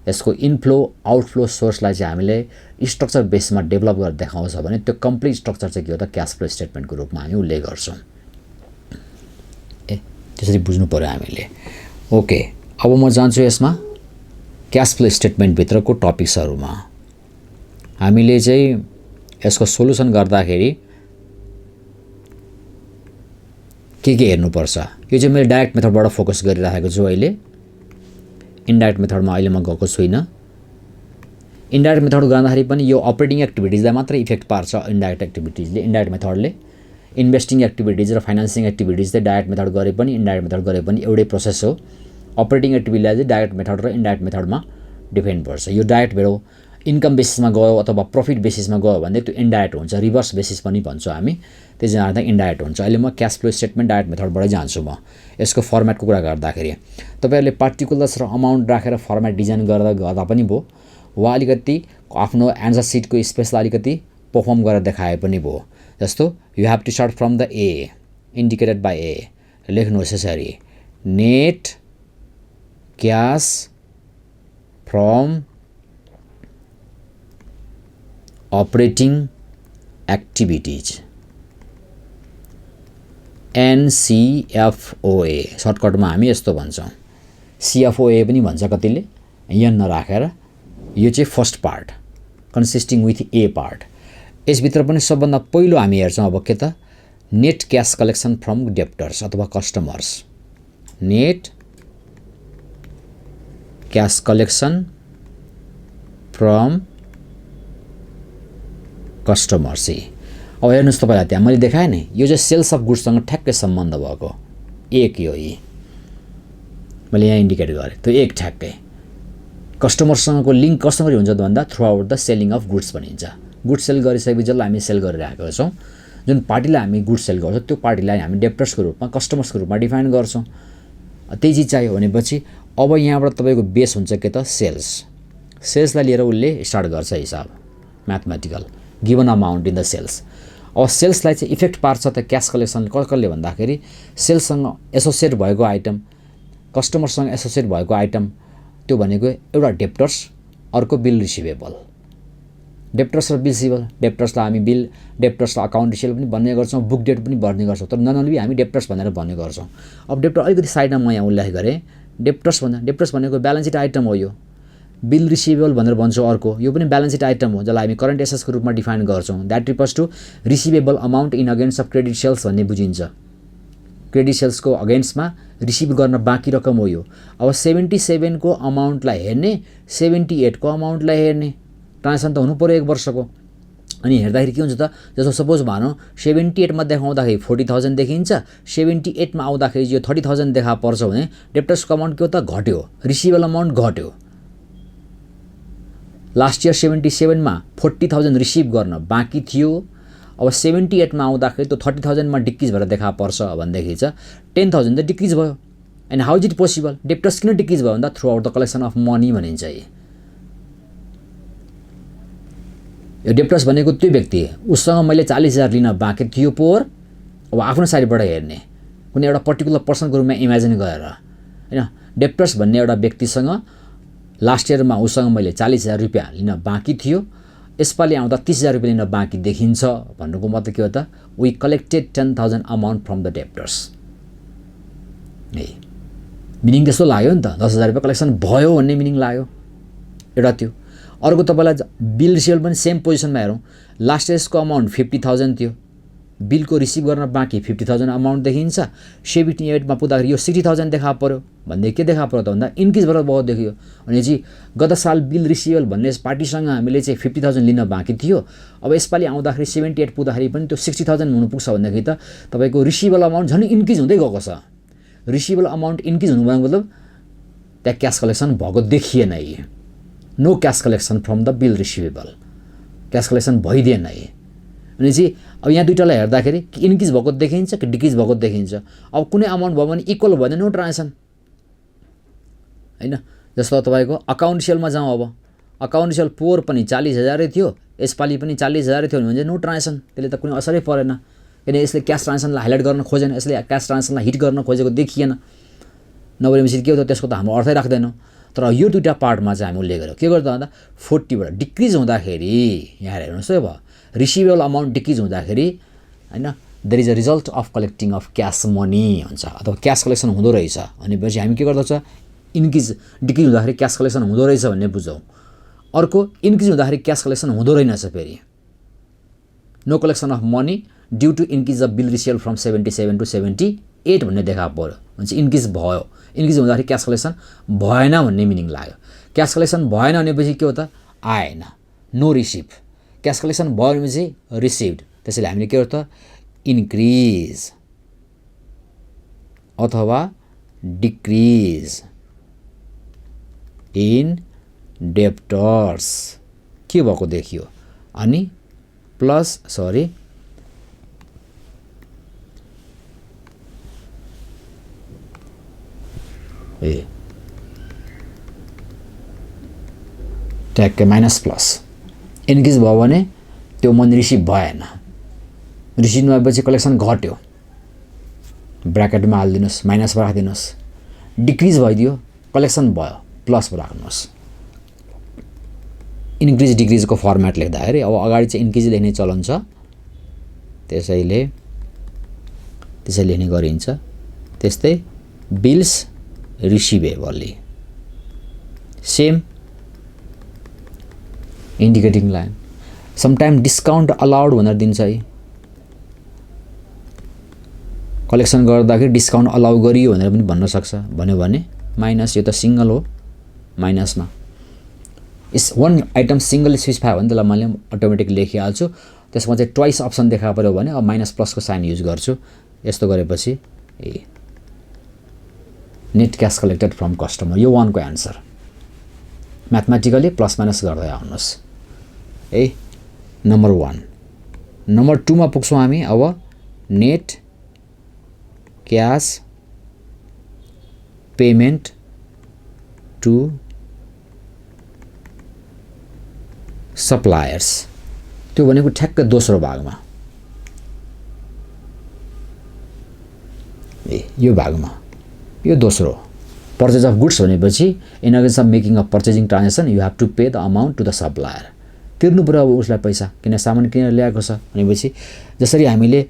यसको इनफ्लो आउटफ्लो सोर्सलाई चाहिँ हामीले स्ट्रक्चर बेसमा डेभलप गरेर देखाउँछ भने त्यो कम्प्लिट स्ट्रक्चर चाहिँ के हो त क्याश फ्लो स्टेटमेन्टको रूपमा हामी उल्लेख गर्छौँ। त्यसरी बुझ्नु पर्यो हामीले। ओके, अब म जान्छु यसमा क्याश फ्लो स्टेटमेन्टभित्रको टपिक्सहरूमा। हामीले चाहिँ यसको सोलुसन गर्दाखेरि के हेर्नुपर्छ, यो चाहिँ मैले डाइरेक्ट मेथडबाट फोकस गरिरहेको छु अहिले। इन्डाइरेक्ट मेथडमा अहिले म गएको छुइनँ। इन्डाइरेक्ट मेथड गर्दाखेरि पनि यो अपरेटिङ एक्टिभिटिजलाई मात्रै इफेक्ट पार्छ इन्डाइरेक्ट एक्टिभिटिजले, इन्डाइरेक्ट मेथडले। इन्भेस्टिङ एक्टिभिटिज र फाइनान्सिङ एक्टिभिटिज चाहिँ डाइरेक्ट मेथड गरे पनि इन्डाइरेक्ट मेथड गरे पनि एउटै प्रोसेस हो। अपरेटिङ एक्टिभिटीलाई चाहिँ डाइरेक्ट मेथड र इन्डाइरेक्ट मेथडमा डिपेन्ड पर्छ। यो डाइरेक्ट भेरो इन्कम बेसिसमा गयो अथवा प्रफिट बेसिसमा गयो भने त्यो इन्डाइरेक्ट हुन्छ, रिभर्स बेसिस पनि भन्छौँ हामी, त्यो चाहिँ इन्डाइरेक्ट हुन्छ। अहिले म क्यास फ्लो स्टेटमेन्ट डाइरेक्ट मेथडबाटै जान्छु। म यसको फर्मेटको कुरा गर्दाखेरि तपाईँहरूले पार्टिकुलर्स र अमाउन्ट राखेर फर्मेट डिजाइन गर्दा पनि भयो, वा अलिकति आफ्नो एन्सर सिटको स्पेसलाई अलिकति पर्फर्म गरेर देखाए पनि भयो। जस्तो you have to start from the A indicated by A, लेख्नुहोस् यसरी net cash from operating activities NCFOA, सर्टकटमा हामी यस्तो भन्छौँ। CFOA पनि भन्छ कतिले, यहाँ नराखेर। यो चाहिँ first part consisting with A part. यसभित्र पनि सबभन्दा पहिलो हामी हेर्छौँ अब के त net cash collection from debtors अथवा customers. Net cash collection from customers. अब हेर्नुहोस् तपाईँलाई त्यहाँ मैले देखाएँ नि, यो चाहिँ सेल्स अफ गुड्ससँग ठ्याक्कै सम्बन्ध भएको एक यो मैले यहाँ इन्डिकेट गरेँ, त्यो एक ठ्याक्कै। कस्टमरसँगको लिङ्क कसरी हुन्छ त भन्दा through out the selling of goods भनिन्छ। गुड्स सेल गरिसकेपछि जसलाई हामी सेल गरिरहेका छौँ, जुन पार्टीलाई हामी गुड्स सेल गर्छौँ त्यो पार्टीलाई हामी डेप्टर्सको रूपमा कस्टमर्सको रूपमा डिफाइन गर्छौँ। त्यही चिज चाहियो भनेपछि अब यहाँबाट तपाईँको बेस हुन्छ के त सेल्स। सेल्सलाई लिएर उसले स्टार्ट गर्छ हिसाब, mathematical given amount in the sales. अब सेल्सलाई चाहिँ इफेक्ट पार्छ त क्यास कलेक्सन कसले भन्दाखेरि सेल्ससँग एसोसिएट भएको आइटम, कस्टमरसँग एसोसिएट भएको आइटम, त्यो भनेको एउटा डेप्टर्स, अर्को बिल रिसिभेबल। डेप्टर्स र बिल रिसिभेबल, डेप्टर्सलाई हामी बिल, डेप्टर्सलाई अकाउन्ट रिसिभेबल पनि भन्ने गर्छौँ, बुक डेट पनि भर्ने गर्छौँ, तर नर्मली हामी डेप्टर्स भनेर भन्ने गर्छौँ। अब डेप्टर अलिकति साइडमा म यहाँ उल्लेख गरेँ, डेप्टर्स भनेको ब्यालेन्स सिट आइटम हो। यो बिल रिसिभेबल भनेर भन्छौँ अर्को, यो पनि ब्यालेन्स सिट आइटम हो जसलाई हामी करेन्ट एसेट्सको रूपमा डिफाइन गर्छौँ। That refers to receivable amount in against of credit sales भन्ने बुझिन्छ। क्रेडिट सेल्सको अगेन्स्टमा रिसिभ गर्न बाँकी रकम हो यो। अब 77 को अमाउन्टलाई हेर्ने, 78 को अमाउन्टलाई हेर्ने, ट्रान्जेक्सन त हुनु पऱ्यो 1 वर्षको। अनि हेर्दाखेरि के हुन्छ त, जस्तो सपोज भनौँ 78 मा देखाउँदाखेरि 40,000 देखिन्छ, 78 मा आउँदाखेरि यो 30,000 देखा पर्छ भने डेप्टर्सको अमाउन्ट के हो त घट्यो, रिसिभेबल अमाउन्ट घट्यो। लास्ट इयर 77 मा 40,000 रिसिभ गर्न बाँकी थियो, अब 78 मा आउँदाखेरि त्यो 30,000 मा डिक्रिज भएर देखा पर्छ भनेदेखि चाहिँ 10,000 त डिक्रिज भयो। And how is it possible? Debtors किन डिक्रिज भयो भन्दा through out the collection of money भनिन्छ। यो डेप्टर्स भनेको त्यो व्यक्ति उसँग मैले 40,000 लिन बाँकी थियो पोर, अब आफ्नो साइडबाट हेर्ने कुनै एउटा पर्टिकुलर पर्सनको रूपमा इमेजिन गरेर हैन। डेप्टर्स भन्ने एउटा व्यक्तिसँग लास्ट इयरमा उसँग मैले 40,000 रुपियाँ लिन बाँकी थियो, यसपालि आउँदा 30,000 रुपियाँ लिन बाँकी देखिन्छ भन्नुको मतलब के हो त? We collected 10,000 amount from the debtors. Meaning त्यस्तो लाग्यो नि त, 10,000 रुपियाँ कलेक्सन भयो भन्ने मिनिङ लाग्यो एउटा त्यो। अर्को तपाईँलाई बिल रिसिभल पनि सेम पोजिसनमा हेरौँ, लास्ट इयर्सको अमाउन्ट 50,000 थियो, बिलको रिसिभ गर्न बाँकी 50,000 अमाउन्ट देखिन्छ, 78मा पुग्दाखेरि यो 60,000 देखा पर्यो भन्दै के देखा पर्यो त भन्दा इन्क्रिज भएर बहुत देखियो। भनेपछि गत साल बिल रिसिभल भन्ने पार्टीसँग हामीले चाहिँ 50,000 लिन बाँकी थियो, अब यसपालि आउँदाखेरि 78 पुग्दाखेरि पनि त्यो 60,000 हुनु पुग्छ भन्दाखेरि त तपाईँको रिसिभल अमाउन्ट झन् इन्क्रिज हुँदै गएको छ। रिसिभल अमाउन्ट इन्क्रिज हुनु भनेको मतलब त्यहाँ क्यास कलेक्सन भएको देखिएन। No cash collection from the bill receivable, cash collection भइदिएन। भनेपछि अब यहाँ दुईटालाई हेर्दाखेरि कि इन्क्रिज भएको देखिन्छ कि डिक्रिज भएको देखिन्छ। अब कुनै अमाउन्ट भयो भने इक्वल भयो भने नो ट्रान्जेक्सन हैन। जस्तो तपाईँको अकाउन्ट सेलमा जाउँ, अब अकाउन्ट सेल पोर पनि 40,000 थियो, यसपालि पनि 40,000 थियो भने चाहिँ नो ट्रान्जेक्सन, त्यसले त कुनै असरै परेन। किनकि यसले क्यास ट्रान्जेक्सनलाई हाइलाइट गर्न खोजेन, यसले क्यास ट्रान्जेक्सनलाई हिट गर्न खोजेको देखिएन। नभएपछि के हो त त्यसको त हाम्रो अर्थै राख्दैनौँ। तर यो दुईटा पार्टमा चाहिँ हामी उल्लेख गर्यौँ। के गर्दा भन्दा 40बाट डिक्रिज हुँदाखेरि यहाँ हेर्नुहोस् है, अब रिसिभेबल अमाउन्ट डिक्रिज हुँदाखेरि हैन there is a result of collecting of cash money हुन्छ, अथवा क्यास कलेक्सन हुँदो रहेछ। भनेपछि हामी के गर्दछ, इन्क्रिज डिक्रिज हुँदाखेरि क्यास कलेक्सन हुँदो रहेछ भन्ने बुझौँ। अर्को इन्क्रिज हुँदाखेरि क्यास कलेक्सन हुँदो रहेनछ, फेरि no collection of money due to increase the bill receivable from 77 to 78 भन्ने देखा पर्यो। भनेपछि इन्क्रिज भयो, इन्क्रिज हुँदाखेरि क्यास कलेक्सन भएन भन्ने मिनिङ लाग्यो। क्यास कलेक्सन भएन भनेपछि के हो त? आएन, नो रिसिभ। क्यास कलेक्सन भयो भनेपछि रिसिभड, त्यसैले हामीले के हो त? इन्क्रिज अथवा डिक्रिज इन डेप्टर्स के भएको देखियो। अनि प्लस ट्याक्कै माइनस प्लस इन्क्रिज भयो भने त्यो मनी रिसिभ भएन, रिसिभ नभएपछि कलेक्सन घट्यो, ब्राकेटमा हालिदिनुहोस्, माइनसमा राखिदिनुहोस्। डिक्रिज भइदियो, कलेक्सन भयो, प्लसमा राख्नुहोस्। इन्क्रिज डिक्रिजको फर्मेट लेख्दाखेरि अब अगाडि चाहिँ इन्क्रिज लेख्ने चलन छ, त्यसैले लेख्ने गरिन्छ। त्यस्तै बिल्स रिसिभेबली same indicating line. Sometime discount allowed भनेर दिन्छ है, कलेक्सन गर्दाखेरि डिस्काउन्ट अलाउ गरियो भनेर पनि भन्न सक्छ। भन्यो भने माइनस, यो त सिङ्गल हो, माइनसमा इस वान आइटम सिङ्गल स्पेसिफाई हो भने त्यसलाई मैले अटोमेटिक लेखिहाल्छु। त्यसमा चाहिँ ट्वाइस अप्सन देखा पर्यो भने अब माइनस प्लसको साइन युज गर्छु। यस्तो गरेपछि net cash collected from customer, यो 1 को एन्सर। म्याथमेटिकली प्लस माइनस गर्दै आउनुहोस् नम्बर 1। नम्बर 2 मा पुग्छौँ हामी। अब net cash payment to suppliers, त्यो भनेको ठ्याक्क दोस्रो भागमा, यो भागमा, यो दोस्रो पर्चेज अफ गुड्स भनेपछि in against of making a purchasing transaction you have to pay the amount to the supplier. तिर्नु पऱ्यो अब उसलाई पैसा, किन सामान किनेर ल्याएको छ। भनेपछि जसरी हामीले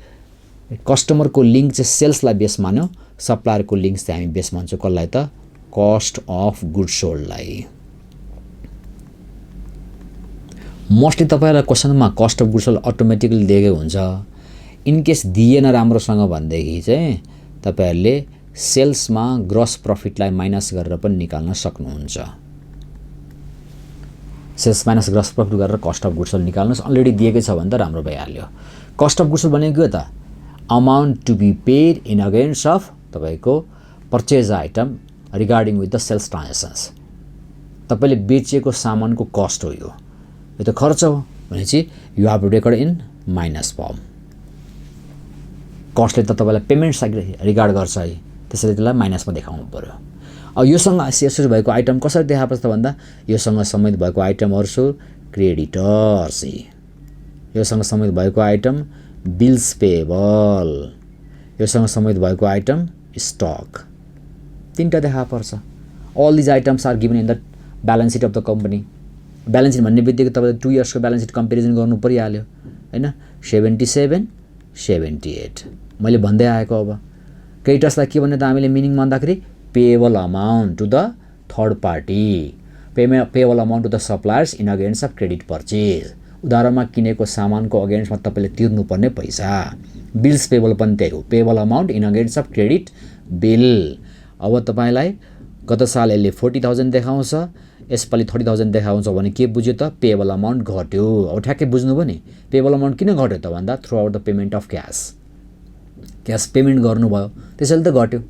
कस्टमरको लिङ्क चाहिँ सेल्सलाई बेस मान्यो, सप्लायरको लिङ्क चाहिँ हामी बेस मान्छौँ कसलाई त? कस्ट अफ गुड्स सोल्डलाई। मोस्टली तपाईँलाई क्वेसनमा cost of goods sold automatically दिएकै हुन्छ। इनकेस दिएन राम्रोसँग भनेदेखि चाहिँ तपाईँहरूले सेल्समा ग्रस प्रफिटलाई माइनस गरेर पनि निकाल्न सक्नुहुन्छ। सेल्स माइनस ग्रस प्रफिट गरेर कस्ट अफ गुड्स सोल्ड निकाल्नुहोस्। अलरेडी दिएकै छ भने त राम्रो भइहाल्यो। कस्ट अफ गुड्स सोल्ड भनेको के त? Amount to be paid in against of तपाईँको purchase item regarding with the sales transactions. तपाईँले बेचेको सामानको कस्ट हो यो त खर्च हो भनेपछि you have to record in minus form. कस्टले त तपाईँलाई पेमेन्ट साइड रिगार्ड गर्छ है, त्यसैले त्यसलाई माइनसमा देखाउनु पर्यो। अब योसँग एसोसिएट भएको आइटम कसरी देखापर्छ त भन्दा योसँग सम्बन्धित भएको आइटमहरू छ क्रेडिटर्स, योसँग सम्बन्धित भएको आइटम बिल्स पेएबल, योसँग सम्बन्धित भएको आइटम स्टक, तीनटा देखापर्छ। All these items are given in the balance sheet of the company. Balance sheet भन्ने बित्तिकै तपाईँले 2 इयर्सको ब्यालेन्स सिट कम्पेरिजन गर्नु परिहाल्यो हैन। 77 78 मैले भन्दै आएको। अब क्रेडिटर्सलाई के भन्ने त हामीले मिनिङ भन्दाखेरि payable amount to the third party, payable amount to the suppliers in against of credit purchase. उधारोमा किनेको सामानको अगेन्स्टमा तपाईँले तिर्नुपर्ने पैसा। बिल्स पेएबल पनि त्यही हो, payable amount in against of credit bill. अब तपाईँलाई गत साल यसले 40,000 देखाउँछ, यसपालि 30,000 देखाउँछ भने के बुझ्यो त पेएबल अमाउन्ट घट्यो। अब ठ्याक्कै बुझ्नुभयो नि पेएबल अमाउन्ट किन घट्यो त भन्दा through out the payment of cash payment गर्नुभयो त्यसैले त घट्यो।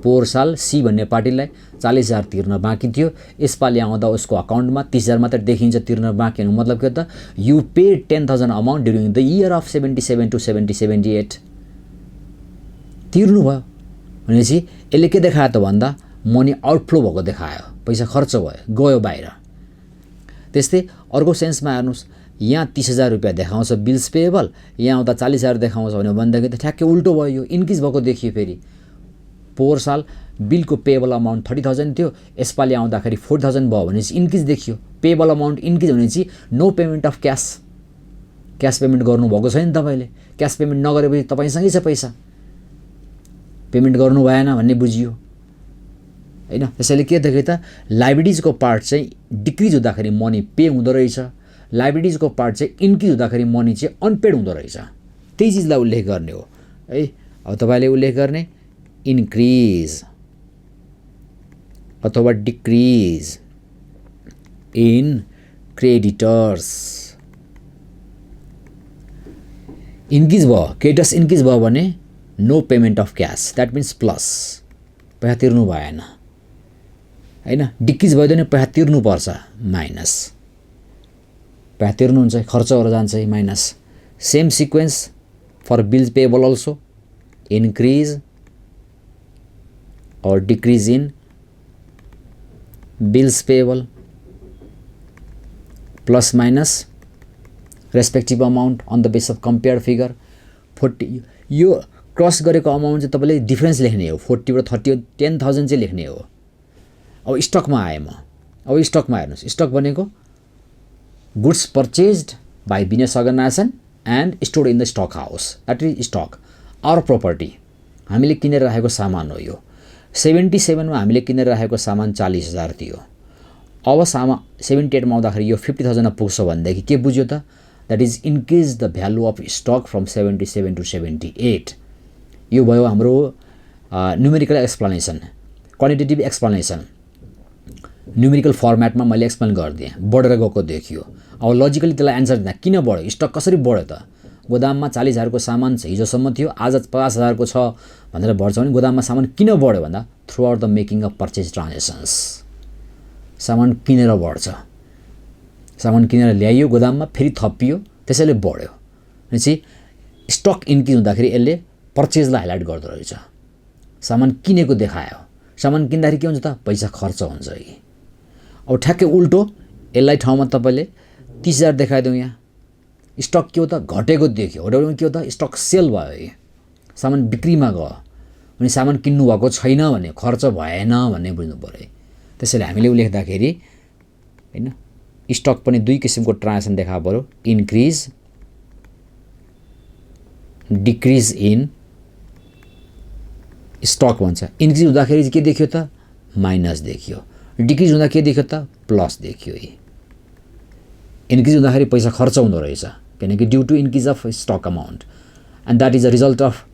पोहोर साल सी भन्ने पार्टीलाई 40,000 तिर्न बाँकी थियो, यसपालि आउँदा उसको अकाउन्टमा 30,000 मात्र देखिन्छ तिर्न बाँकी हुनु। मतलब के त you paid 10,000 amount during the year of 77 to 78 तिर्नुभयो भनेपछि यसले के देखायो त भन्दा मनी आउटफ्लो भएको देखायो, पैसा खर्च भयो गयो बाहिर। त्यस्तै अर्को सेन्समा हेर्नुहोस्, यहाँ 30,000 रुपियाँ देखाउँछ बिल्स पेएबल, यहाँ आउँदा 40,000 देखाउँछ भनेदेखि त ठ्याक्कै उल्टो भयो, यो इन्क्रिज भएको देखियो। फेरि पोहोर साल बिलको पेएबल अमाउन्ट 30,000 थियो, यसपालि आउँदाखेरि 40,000 भयो भनेपछि इन्क्रिज देखियो। पेएबल अमाउन्ट इन्क्रिज भनेपछि no payment of cash payment गर्नुभएको छैन तपाईँले। क्यास पेमेन्ट नगरेपछि तपाईँसँगै छ पैसा, पेमेन्ट गर्नु भएन भन्ने बुझियो हैन। त्यसैले के देख्यो त लाइबिलिटिजको पार्ट चाहिँ डिक्रिज हुँदाखेरि मनी पे हुँदो रहेछ, लाइबिलिटिजको पार्ट चाहिँ इन्क्रिज हुँदाखेरि मनी चाहिँ अनपेड हुँदो रहेछ। त्यही चिजलाई उल्लेख गर्ने हो है। अब तपाईँले उल्लेख गर्ने इन्क्रिज अथवा डिक्रिज इन क्रेडिटर्स। इन्क्रिज भयो, क्रेडिटर्स इन्क्रिज भयो भने no payment of cash, that means plus, पैसा तिर्नु भएन हैन। डिक्रिज भयो भने पैसा तिर्नुपर्छ माइनस, पैसा तिर्नुहुन्छ खर्चहरू जान्छ minus. Same sequence for bills payable also, increase or decrease in bills payable plus minus respective amount on the basis of compared figure 40। यो क्रस गरेको अमाउन्ट चाहिँ तपाईँले डिफरेन्स लेख्ने हो, 40 बाट 30 10,000 चाहिँ लेख्ने हो। अब स्टकमा आएँ म। अब स्टकमा हेर्नुहोस्, स्टक भनेको goods purchased by business organization and stored in the stock house, that is stock our property. हामीले किनेर राखेको सामान हो यो। 77 मा हामीले किनेर राखेको सामान 40,000 थियो। अब 78 मा आउँदाखेरि यो 50,000 मा पुग्छ भनेदेखि के बुझ्यो त that is increase the value of stock from 77 to 78। यो भयो हाम्रो numerical explanation, quantitative explanation. Numerical फर्मेटमा मैले एक्सप्लेन गरिदिएँ, बढेर गएको देखियो। अब लजिकली त्यसलाई एन्सर दिँदा किन बढ्यो, स्टक कसरी बढ्यो त? गोदाममा 40,000 को सामान हिजोसम्म थियो, आज 50,000 को छ भनेर बढ्छ भने गोदाममा सामान किन बढ्यो भन्दा through out the making of purchase transactions, सामान किनेर बढ्छ। सामान किनेर ल्याइयो गोदाममा फेरि थपियो त्यसैले बढ्यो भनेपछि स्टक इन्क्रिज हुँदाखेरि यसले पर्चेजलाई हाइलाइट गर्दो रहेछ। सामान किनेको देखायो, सामान किन्दाखेरि के हुन्छ त पैसा खर्च हुन्छ कि। अब ठ्याक्कै उल्टो यसलाई ठाउँमा तपाईँले 30,000 देखाइदिउँ, यहाँ स्टक के हो त घटेको देखियो, घटेको के हो त स्टक सेल भयो कि सामान बिक्रीमा गयो भने सामान किन्नु भएको छैन भने खर्च भएन भन्ने बुझ्नु पर्यो। त्यसैले हामीले लेख्दाखेरि हैन स्टक पनि दुई किसिमको ट्रान्जेक्सन देखा पर्यो, इन्क्रिज डिक्रिज इन स्टक भन्छ। इन्क्रिज हुँदाखेरि के देखियो त माइनस देखियो, डिक्रिज हुँदा के देखियो त प्लस देखियो। इन्क्रिज हुँदाखेरि पैसा खर्च हुँदो रहेछ किनकि due to increase of stock amount and that is a result of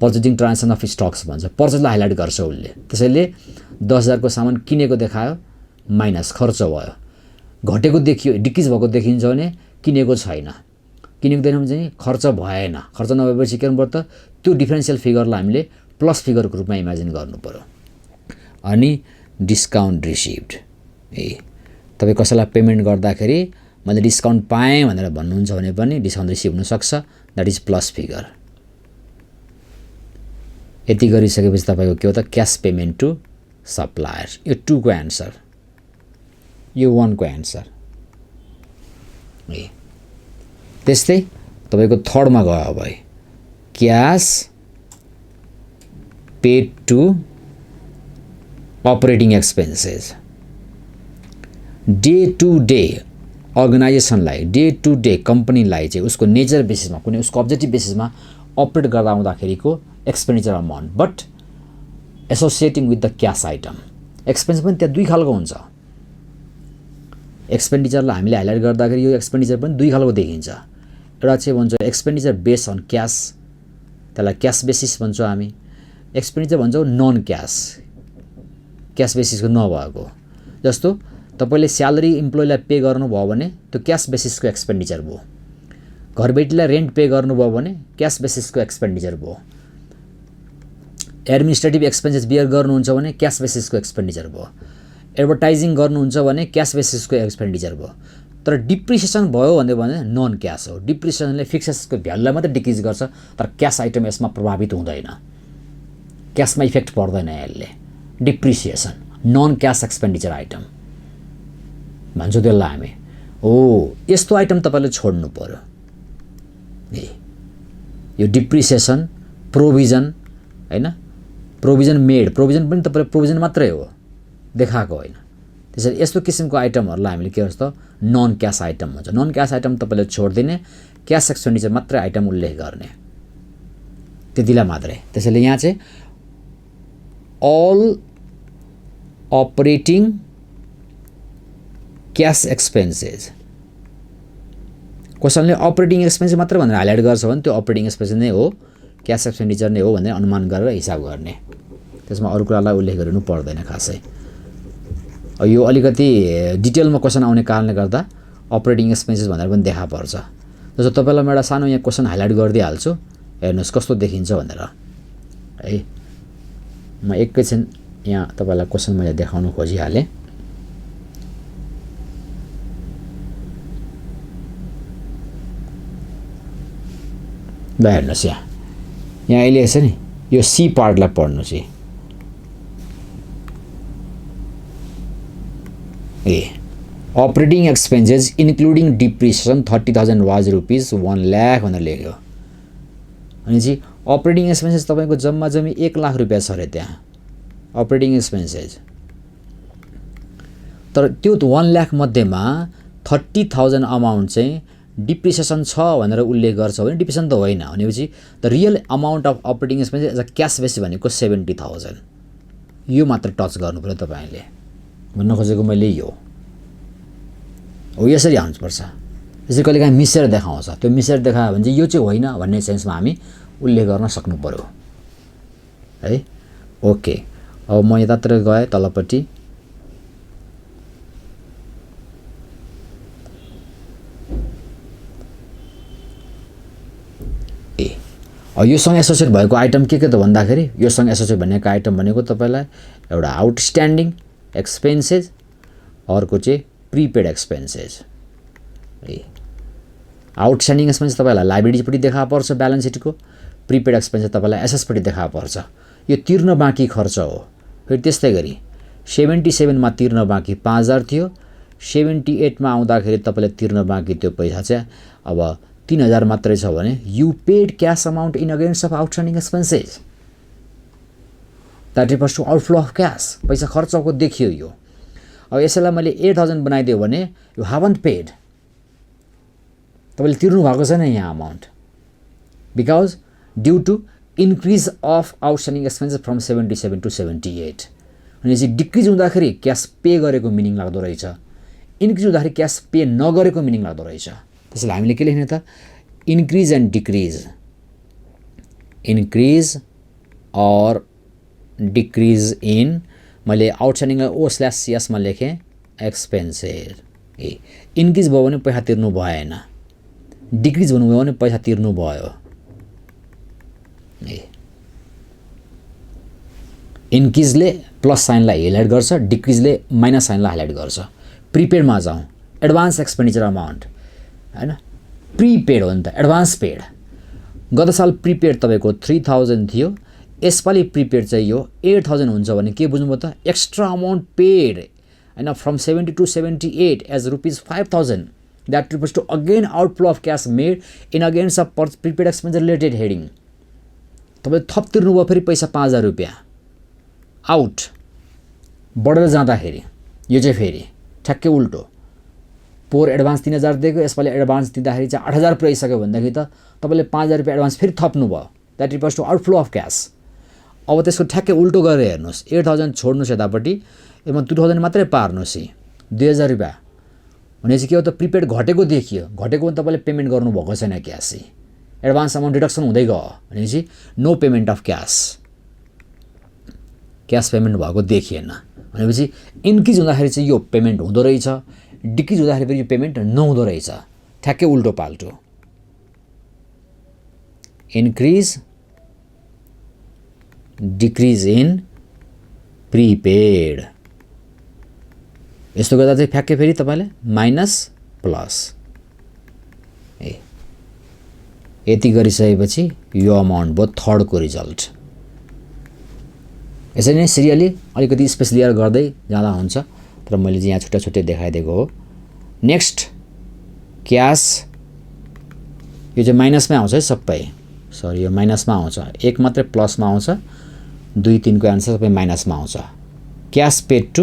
purchasing transaction of stocks भन्छ। पर्चेजलाई हाइलाइट गर्छ उसले। त्यसैले 10,000 को सामान किनेको देखायो माइनस खर्च भयो, घटेको देखियो डिक्रिज भएको देखिन्छ भने किनेको छैन, किनेको देख्नु चाहिँ खर्च भएन। खर्च नभएपछि के गर्नु पर्यो त त्यो डिफरेन्सियल फिगरलाई हामीले प्लस फिगरको रूपमा इमेजिन गर्नु पर्यो। अनि डिस्काउन्ट रिसिभ्ड, तपाईँ कसैलाई पेमेन्ट गर्दाखेरि मैले डिस्काउन्ट पाएँ भनेर भन्नुहुन्छ भने पनि डिस्काउन्ट रिसिभ हुनसक्छ, द्याट इज प्लस फिगर। यति गरिसकेपछि तपाईको के हो त क्यास पेमेन्ट टु सप्लायर। यो 2 को एन्सर, यो 1 को एन्सर। त्यस्तै तपाईको थर्डमा गयो अब cash paid to operating expenses. Day to day अर्गनाइजेसनलाई, डे टु डे कम्पनीलाई चाहिँ उसको नेचर बेसिसमा, कुनै उसको अब्जेक्टिभ बेसिसमा अपरेट गर्दा आउँदाखेरिको expenditure amount but associating with the cash item. Expense पनि त्यहाँ 2 खालको हुन्छ। एक्सपेन्डिचरलाई हामीले हाइलाइट गर्दाखेरि यो एक्सपेन्डिचर पनि 2 खालको देखिन्छ। एउटा चाहिँ भन्छ एक्सपेन्डिचर बेस्ड अन क्यास, त्यसलाई क्यास बेसिस भन्छौँ हामी। एक्सपेन्डिचर भन्छौँ नन क्यास, क्यास बेसिसको नभएको। जस्तो तपाईले स्यालेरी इम्प्लोइलाई पे गर्नुभयो भने त्यो क्यास बेसिसको एक्सपेन्डिचर भयो। घरबेटीलाई रेन्ट पे गर्नुभयो भने क्यास बेसिसको एक्सपेन्डिचर भयो। एडमिनिस्ट्रेटिभ एक्सपेन्सेस बियर गर्नुहुन्छ भने क्यास बेसिसको एक्सपेन्डिचर भयो। एडभर्टाइजिङ गर्नुहुन्छ भने क्यास बेसिसको एक्सपेन्डिचर भयो। तर डिप्रिसिएसन भयो भने नन क्यास हो। डिप्रिसिएसनले फिक्सेसको भ्यालुलाई मात्रै डिक्रिज गर्छ, तर क्यास आइटम यसमा प्रभावित हुँदैन, क्यासमा इफेक्ट पर्दैन यसले। Depreciation non cash expenditure item भन्छ त्यसलाई हामी। हो, यस्तो आइटम तपाईले छोड्नु पर्यो। यो डिप्रिसिएसन, प्रोभिजन हैन, प्रोभिजन मेड, प्रोभिजन पनि तपाईले प्रोभिजन मात्रै हो, देखाएको होइन। त्यसैले यस्तो किसिमको आइटमहरूलाई हामीले के भन्छ त नन क्यास आइटम भन्छ। नन क्यास आइटम तपाईले छोड्दिने, क्यास एक्सपेन्डिचर मात्रै आइटम उल्लेख गर्ने, त्यतिलाई मात्रै। त्यसैले यहाँ चाहिँ अल अपरेटिङ क्यास एक्सपेन्सेस, क्वेसनले अपरेटिङ एक्सपेन्स मात्र भनेर हाइलाइट गर्छ भने त्यो अपरेटिङ एक्सपेन्स नै हो, क्यास एक्सपेन्डिचर नै हो भनेर अनुमान गरेर हिसाब गर्ने। त्यसमा अरू कुरालाई उल्लेख गरिनु पर्दैन खासै। यो अलिकति डिटेलमा क्वेसन आउने कारणले गर्दा अपरेटिङ एक्सपेन्सेस भनेर पनि देखा पर्छ। जस्तो तपाईलाई म एउटा सानो यहाँ क्वेसन हाइलाइट गरिदिइहाल्छु, हेर्नुहोस् कस्तो देखिन्छ भनेर है। म एकैछिन यहाँ तपाईलाई क्वेसन मैले देखाउन खोजिहालेँ। ल हेर्नुहोस् यहाँ अहिले छ नि, यो सी पार्टलाई पढ्नु चाहिँ operating expenses including depreciation 30,000 was rupees 1 lakh भनेर लेख्यो। अनि चाहिँ अपरेटिङ एक्सपेन्सेस तपाईँको जम्मा जम्मी 1 लाख रुपियाँ छ अरे त्यहाँ अपरेटिङ एक्सपेन्सेस। तर त्यो 1 लाख मध्येमा 30,000 अमाउन्ट चाहिँ डिप्रिसिएसन छ भनेर उल्लेख गर्छ भने डिप्रिसिएसन त होइन भनेपछि the real amount of operating expenses as a cash basis भनेको 70,000। यो मात्र टच गर्नु पर्यो तपाईले। भन्न खोजेको मैले यो हो, यसरी आउनुपर्छ। यसरी कहिलेकाहीँ मिसेर देखाउँछ, त्यो मिसेर देखायो भने चाहिँ यो चाहिँ होइन भन्ने सेन्समा हामी उल्लेख गर्न सक्नु पर्यो है। ओके, अब म यतातिर गएँ तलपट्टि। योसँग एसोसिएट भएको आइटम के त भन्दाखेरि योसँग एसोसिएट भनेको आइटम भनेको तपाईलाई एउटा आउटस्ट्यान्डिङ एक्सपेन्सेस, अर्को चाहिँ प्रिपेड एक्सपेन्सेस। आउटस्ट्यान्डिङ एक्सपेन्स तपाईलाई लायबिलिटीपट्टि देखा पर्छ ब्यालेन्स सिटको, प्रिपेड एक्सपेन्सेस तपाईलाई एसेसपट्टि देखा पर्छ। यो तिर्न बाँकी खर्च हो। फेरि त्यस्तै गरी 77 मा तिर्न बाँकी 5,000 थियो, 78 मा आउँदाखेरि तपाईले तिर्न बाँकी त्यो पैसा चाहिँ अब 3,000 मात्रै छ भने you paid cash amount in against of outstanding expenses, that refers to outflow of cash. पैसा खर्चको देखियो यो। अब यसैलाई मैले 8,000 बनाइदियो भने यु हाभन्ट पेड, तपाईले तिर्नु भएको छैन यहाँ amount, because due to increase of outstanding expenses from 77 to 78। भनेपछि डिक्रिज हुँदाखेरि क्यास पे गरेको मिनिङ लाग्दो रहेछ, इन्क्रिज हुँदाखेरि क्यास पे नगरेको मिनिङ लाग्दो रहेछ। त्यसैले हामीले के लेख्ने त increase and decrease, increase or decrease in, मैले आउटस्ट्यान्डिङलाई O/CS मा लेखेँ एक्सपेन्सेस। इन्क्रिज भयो भने पैसा तिर्नु भएन, डिक्रिज हुनुभयो भने पैसा तिर्नु भयो। इन्क्रिजले प्लस साइनलाई हाइलाइट गर्छ, डिक्रिजले माइनस साइनलाई हाइलाइट गर्छ। प्रिपेडमा जाउँ, एडभान्स एक्सपेन्डिचर अमाउन्ट हैन, प्रिपेड हो नि त, एडभान्स पेड। गत साल प्रिपेड तपाईको 3,000 थियो, यसपालि प्रिपेड चाहिँ यो 8000 हुन्छ भने के बुझ्नुभयो त एक्स्ट्रा अमाउन्ट पेड हैन from 70 to 78 as ₹5000 that refers to again outflow of cash made in against a prepaid expense related heading तपाईले थप तिर्नु भयो फेरि पैसा 5000 रुपैयाँ आउट बढेर जाँदाखेरि यो चाहिँ फेरि ठ्याक्कै उल्टो पोर एडभान्स 3000 दिएको यसपालि एडभान्स दिँदाखेरि चाहिँ 8000 पुऱ्याइसक्यो भनेदेखि त तपाईले 5000 रुपैयाँ एडभान्स फेरि थप्नु भयो that refers to outflow of cash अब त्यसको ठ्याक्कै उल्टो गरेर हेर्नुस् 8000 छोड्नुस् यतापट्टि यसमा 2000 मात्रै पार्नुस् 2000 रुपैयाँ भनेपछि के हो त प्रिपेड घटेको देखियो घटेको पनि तपाईले पेमेन्ट गर्नु भएको छैन क्याश एडभान्स अमाउन्ट डिडक्सन हुँदै गयो भनेपछि no payment of cash payment भएको देखिएन भनेपछि इन्क्रिज हुँदाखेरि चाहिँ यो पेमेन्ट हुँदो रहेछ डिक्रिज हुँदाखेरि फेरि यो पेमेन्ट नहुँदो रहेछ ठ्याक्कै उल्टो पाल्टो इन्क्रिज डिक्रिज इन प्रिपेड यस्तो गर्दा चाहिँ फ्याक्कै फेरि तपाईले माइनस प्लस यति गरिसकेपछि यो अमाउन्ट भयो थर्डको रिजल्ट यसरी नै सिरियली अलिकति स्पेस लिएर गर्दै जाँदा हुन्छ तर मैले चाहिँ यहाँ छुट्टा छुट्टै देखाइदिएको हो नेक्स्ट क्याश यो चाहिँ माइनसमै आउँछ है सबै सरी यो माइनसमा आउँछ एक मात्रै प्लसमा आउँछ 2 3 को आन्सर सबै माइनसमा आउँछ cash paid to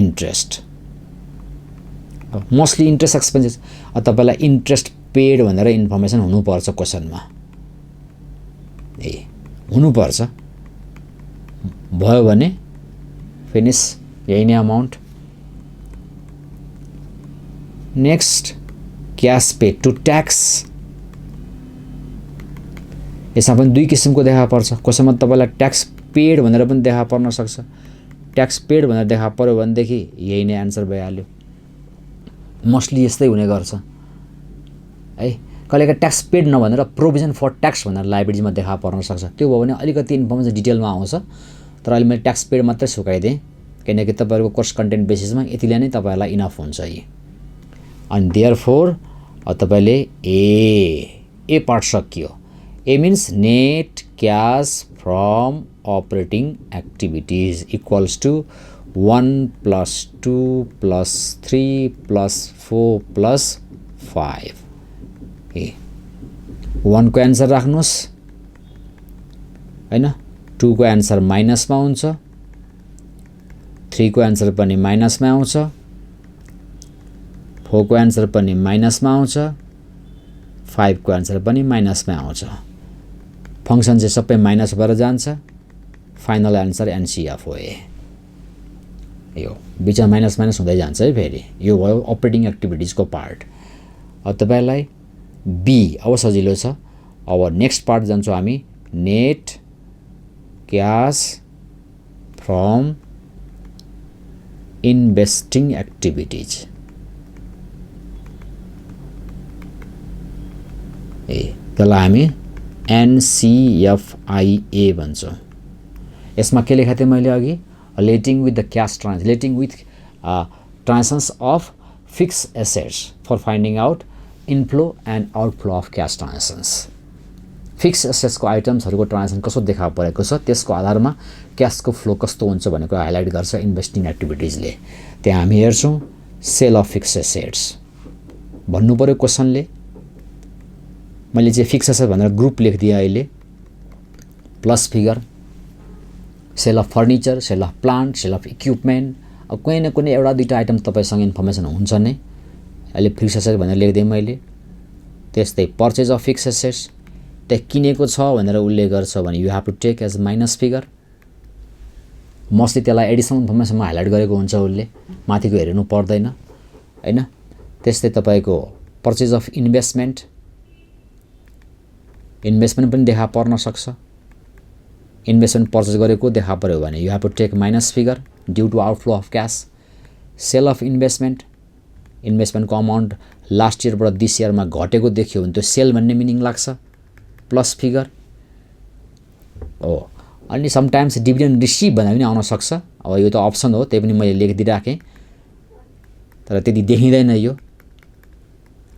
interest mostly interest expenses तपाईलाई इन्ट्रेस्ट पेड भनेर इन्फर्मेसन हुनुपर्छ क्वेसनमा हुनुपर्छ भयो भने फिनिस यही नै amount next cash paid to tax यसमा पनि दुई किसिमको देखा पर्छ कसैमा तपाईलाई ट्याक्स पेड भनेर पनि देखा पर्न सक्छ ट्याक्स पेड भनेर देखा पर्यो भनेदेखि यही नै आन्सर भइहाल्यो मोस्टली यस्तै हुने गर्छ है कहिलेका ट्याक्स पेड नभनेर प्रोभिजन फर ट्याक्स भनेर लाइब्रेरीमा देखा पर्न सक्छ त्यो भयो भने अलिकति इन्फर्मेसन डिटेलमा आउँछ तर अहिले मैले ट्याक्स पेड मात्रै सुकाइदिएँ किनकि तपाईँहरूको कोर्स कन्टेन्ट बेसिसमा यतिले नै तपाईँहरूलाई इनफ हुन्छ यी अनि देयरफोर तपाईँले ए पार्ट सकियो A means net cash from operating activities equals to 1 + 2 + 3 + 4 + 5 1 को एन्सर राख्नुस् हैन 2 को एन्सर माइनसमा हुन्छ 3 को एन्सर पनि माइनसमा आउँछ 4 को एन्सर पनि माइनसमा आउँछ 5 को एन्सर पनि माइनसमा आउँछ फंक्सन चाहिँ सबै माइनस भएर जान्छ फाइनल एन्सर एनसीएफ हो यो बिचमा माइनस माइनस हुँदै जान्छ है फेरि यो भयो अपरेटिङ एक्टिभिटिजको पार्ट अब तपाईलाई बी अब सजिलो छ अब नेक्स्ट पार्ट जान्छौँ हामी net cash from investing activities त्यसलाई हामी एनसीएफआईए भन्छौँ यसमा के लेखेको थिएँ मैले अघि relating with the cash relating with transactions of fixed assets for finding out inflow and outflow of cash transactions fixed assets को आइटम्सहरुको ट्रान्जेक्सन कसो देखा परेको छ त्यसको आधारमा क्याशको फ्लो कस्तो हुन्छ भनेको हाइलाइट गर्छ इन्भेस्टिङ एक्टिभिटिजले त्यहाँ हामी हेर्छौं सेल अफ फिक्स्ड एसेट्स भन्नु पर्यो क्वेशनले मैले चाहिँ फिक्स्ड एसेट भनेर ग्रुप लेखिदिए अहिले plus figure sale of furniture sale of plant sale of equipment अब कुनै न कुनै एउटा दुईटा आइटम तपाईसँग इन्फर्मेसन हुन्छ नै अहिले फिक्स्ड एसेट भनेर लेख्दै मैले त्यस्तै पर्चेज अफ फिक्स्ड एसेट्स त्यहाँ किनेको छ भनेर उल्लेख गर्छ भने you have to take as minus figure mostly त्यसलाई एडिसनल इन्फर्मेसनमा हाइलाइट गरेको हुन्छ उसले माथिको हेर्नु पर्दैन हैन त्यस्तै तपाईको पर्चेज अफ इन्भेस्टमेन्ट पनि देखा पर्न सक्छ इन्भेस्टमेन्ट पर्चेज गरेको देखा पर्यो भने you have to take minus figure due to outflow of cash sale of इन्भेस्टमेन्टको अमाउन्ट लास्ट इयरबाट दिस इयरमा घटेको देखियो भने त्यो सेल भन्ने मिनिङ लाग्छ प्लस फिगर हो अनि समटाइम्स डिभिडेन्ड रिसिभ भनेर पनि आउन सक्छ अब यो त अप्सन हो त्यही पनि मैले लेखिदिराखेँ तर त्यति देखिँदैन यो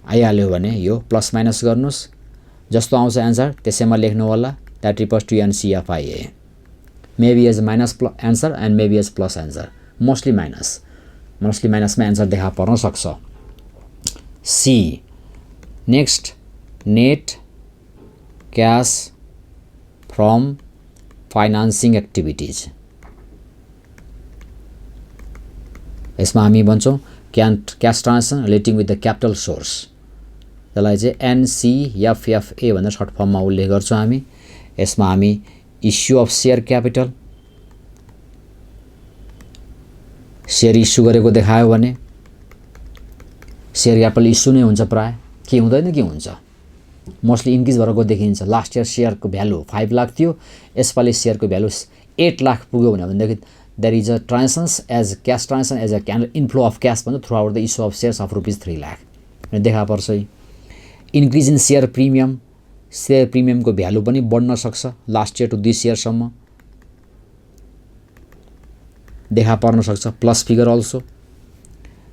आइहाल्यो भने यो प्लस माइनस गर्नुस् जस्तो आउँछ एन्सर त्यसैमा लेख्नु होला that refers to NCFIA maybe as minus answer and maybe as plus answer, mostly माइनसमा एन्सर देखा पर्न सक्छ। C next net cash from financing activities, यसमा हामी भन्छौँ cash transaction relating with the capital source, त्यसलाई चाहिँ एनसिएफएफए भनेर सर्ट फर्ममा उल्लेख गर्छौँ हामी। यसमा हामी issue of share capital, share issue गरेको देखायो भने सेयर क्यापिटल इस्यु नै हुन्छ, प्राय के हुँदैन के हुन्छ, मोस्टली इन्क्रिज भएर देखिन्छ। लास्ट इयर सेयरको भ्यालु 5 लाख थियो, यसपालि सेयरको भ्यालु 8 लाख पुग्यो भनेदेखि there is a transactions as cash transaction as a can inflow of cash भन्छ through out the issue of shares of ₹3 lakh देखा पर्छ। Increase in share premium, share प्रिमियमको भ्यालु पनि बढ्न सक्छ लास्ट इयर टु दिस इयरसम्म देखा पर्न सक्छ, प्लस फिगर अल्सो।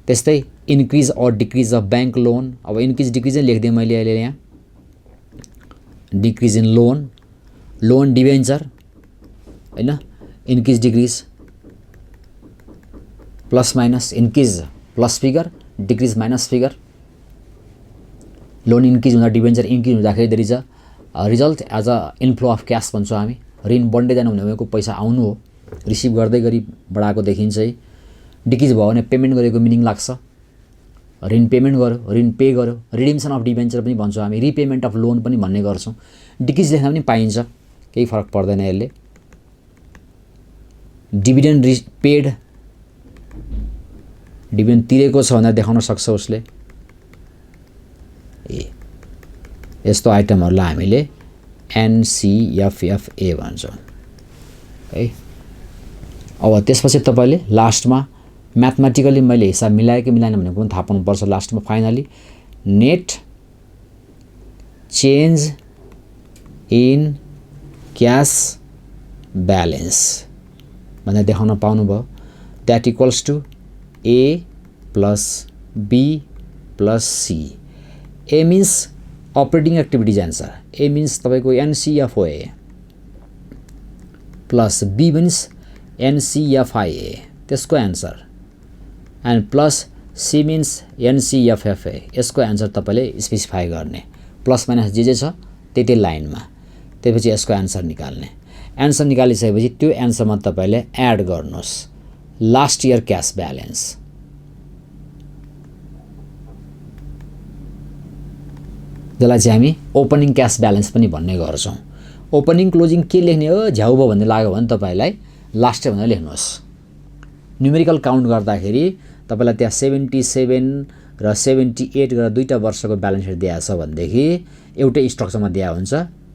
त्यस्तै increase or decrease of bank loan, अब इन्क्रिज डिक्रिज नै लेखिदिएँ मैले अहिले यहाँ, डिक्रिज इन लोन डिभेन्चर होइन, increase decrease plus minus, increase plus figure decrease minus figure, loan increase हुँदा डिभेन्चर इन्क्रिज हुँदाखेरि there is a result as a inflow of cash भन्छौँ हामी। ऋण बढ्दै जानु भनेको पैसा आउनु हो, रिसिभ गर्दै गरी बढाएको देखिन्छ है। डिक्रिज भयो भने पेमेन्ट गरेको मिनिङ लाग्छ, ऋण पेमेन्ट गर्यो, ऋण पे गर्यो, रिडिम्सन अफ डिभेन्चर पनि भन्छौँ हामी, रिपेमेन्ट अफ लोन पनि भन्ने गर्छौँ। डिक्रिज लेख्दा पनि पाइन्छ, केही फरक पर्दैन यसले। डिभिडेन्ड पेड, डिभिडेन्ड तिरेको छ भनेर देखाउन सक्छ उसले। यस्तो आइटमहरूलाई हामीले एनसिएफएफए भन्छौँ है। अब त्यसपछि तपाईँले लास्टमा म्याथमेटिकली मैले हिसाब मिलाएँ कि मिलाएन भनेको पनि थाहा पाउनुपर्छ। लास्टमा finally net change in cash balance भनेर देखाउन पाउनुभयो। That equals to A plus B plus C. A means operating activities answer, A means तपाईँको NCFOA plus B means NCFIA त्यसको answer and plus C means NCFFA यसको answer तपाईँले specify गर्ने। Plus minus जे छ त्यति लाइनमा, त्यसपछि यसको एन्सर निकाल्ने। एन्सर निकालिसकेपछि त्यो एन्सरमा तपाईँले एड गर्नुहोस् लास्ट इयर क्यास ब्यालेन्स। जसलाई चाहिँ हामी ओपनिङ क्यास ब्यालेन्स पनि भन्ने गर्छौँ। ओपनिङ क्लोजिङ के लेख्ने हो झ्याउ भयो भन्ने लाग्यो भने तपाईँलाई लास्ट इयर भनेर लेख्नुहोस्। न्युमेरिकल काउन्ट गर्दाखेरि तपाईँलाई त्यहाँ 77 र 78 गरेर दुईवटा वर्षको ब्यालेन्स सिट दिएको छ भनेदेखि एउटै स्ट्रक्चरमा दिएको हुन्छ।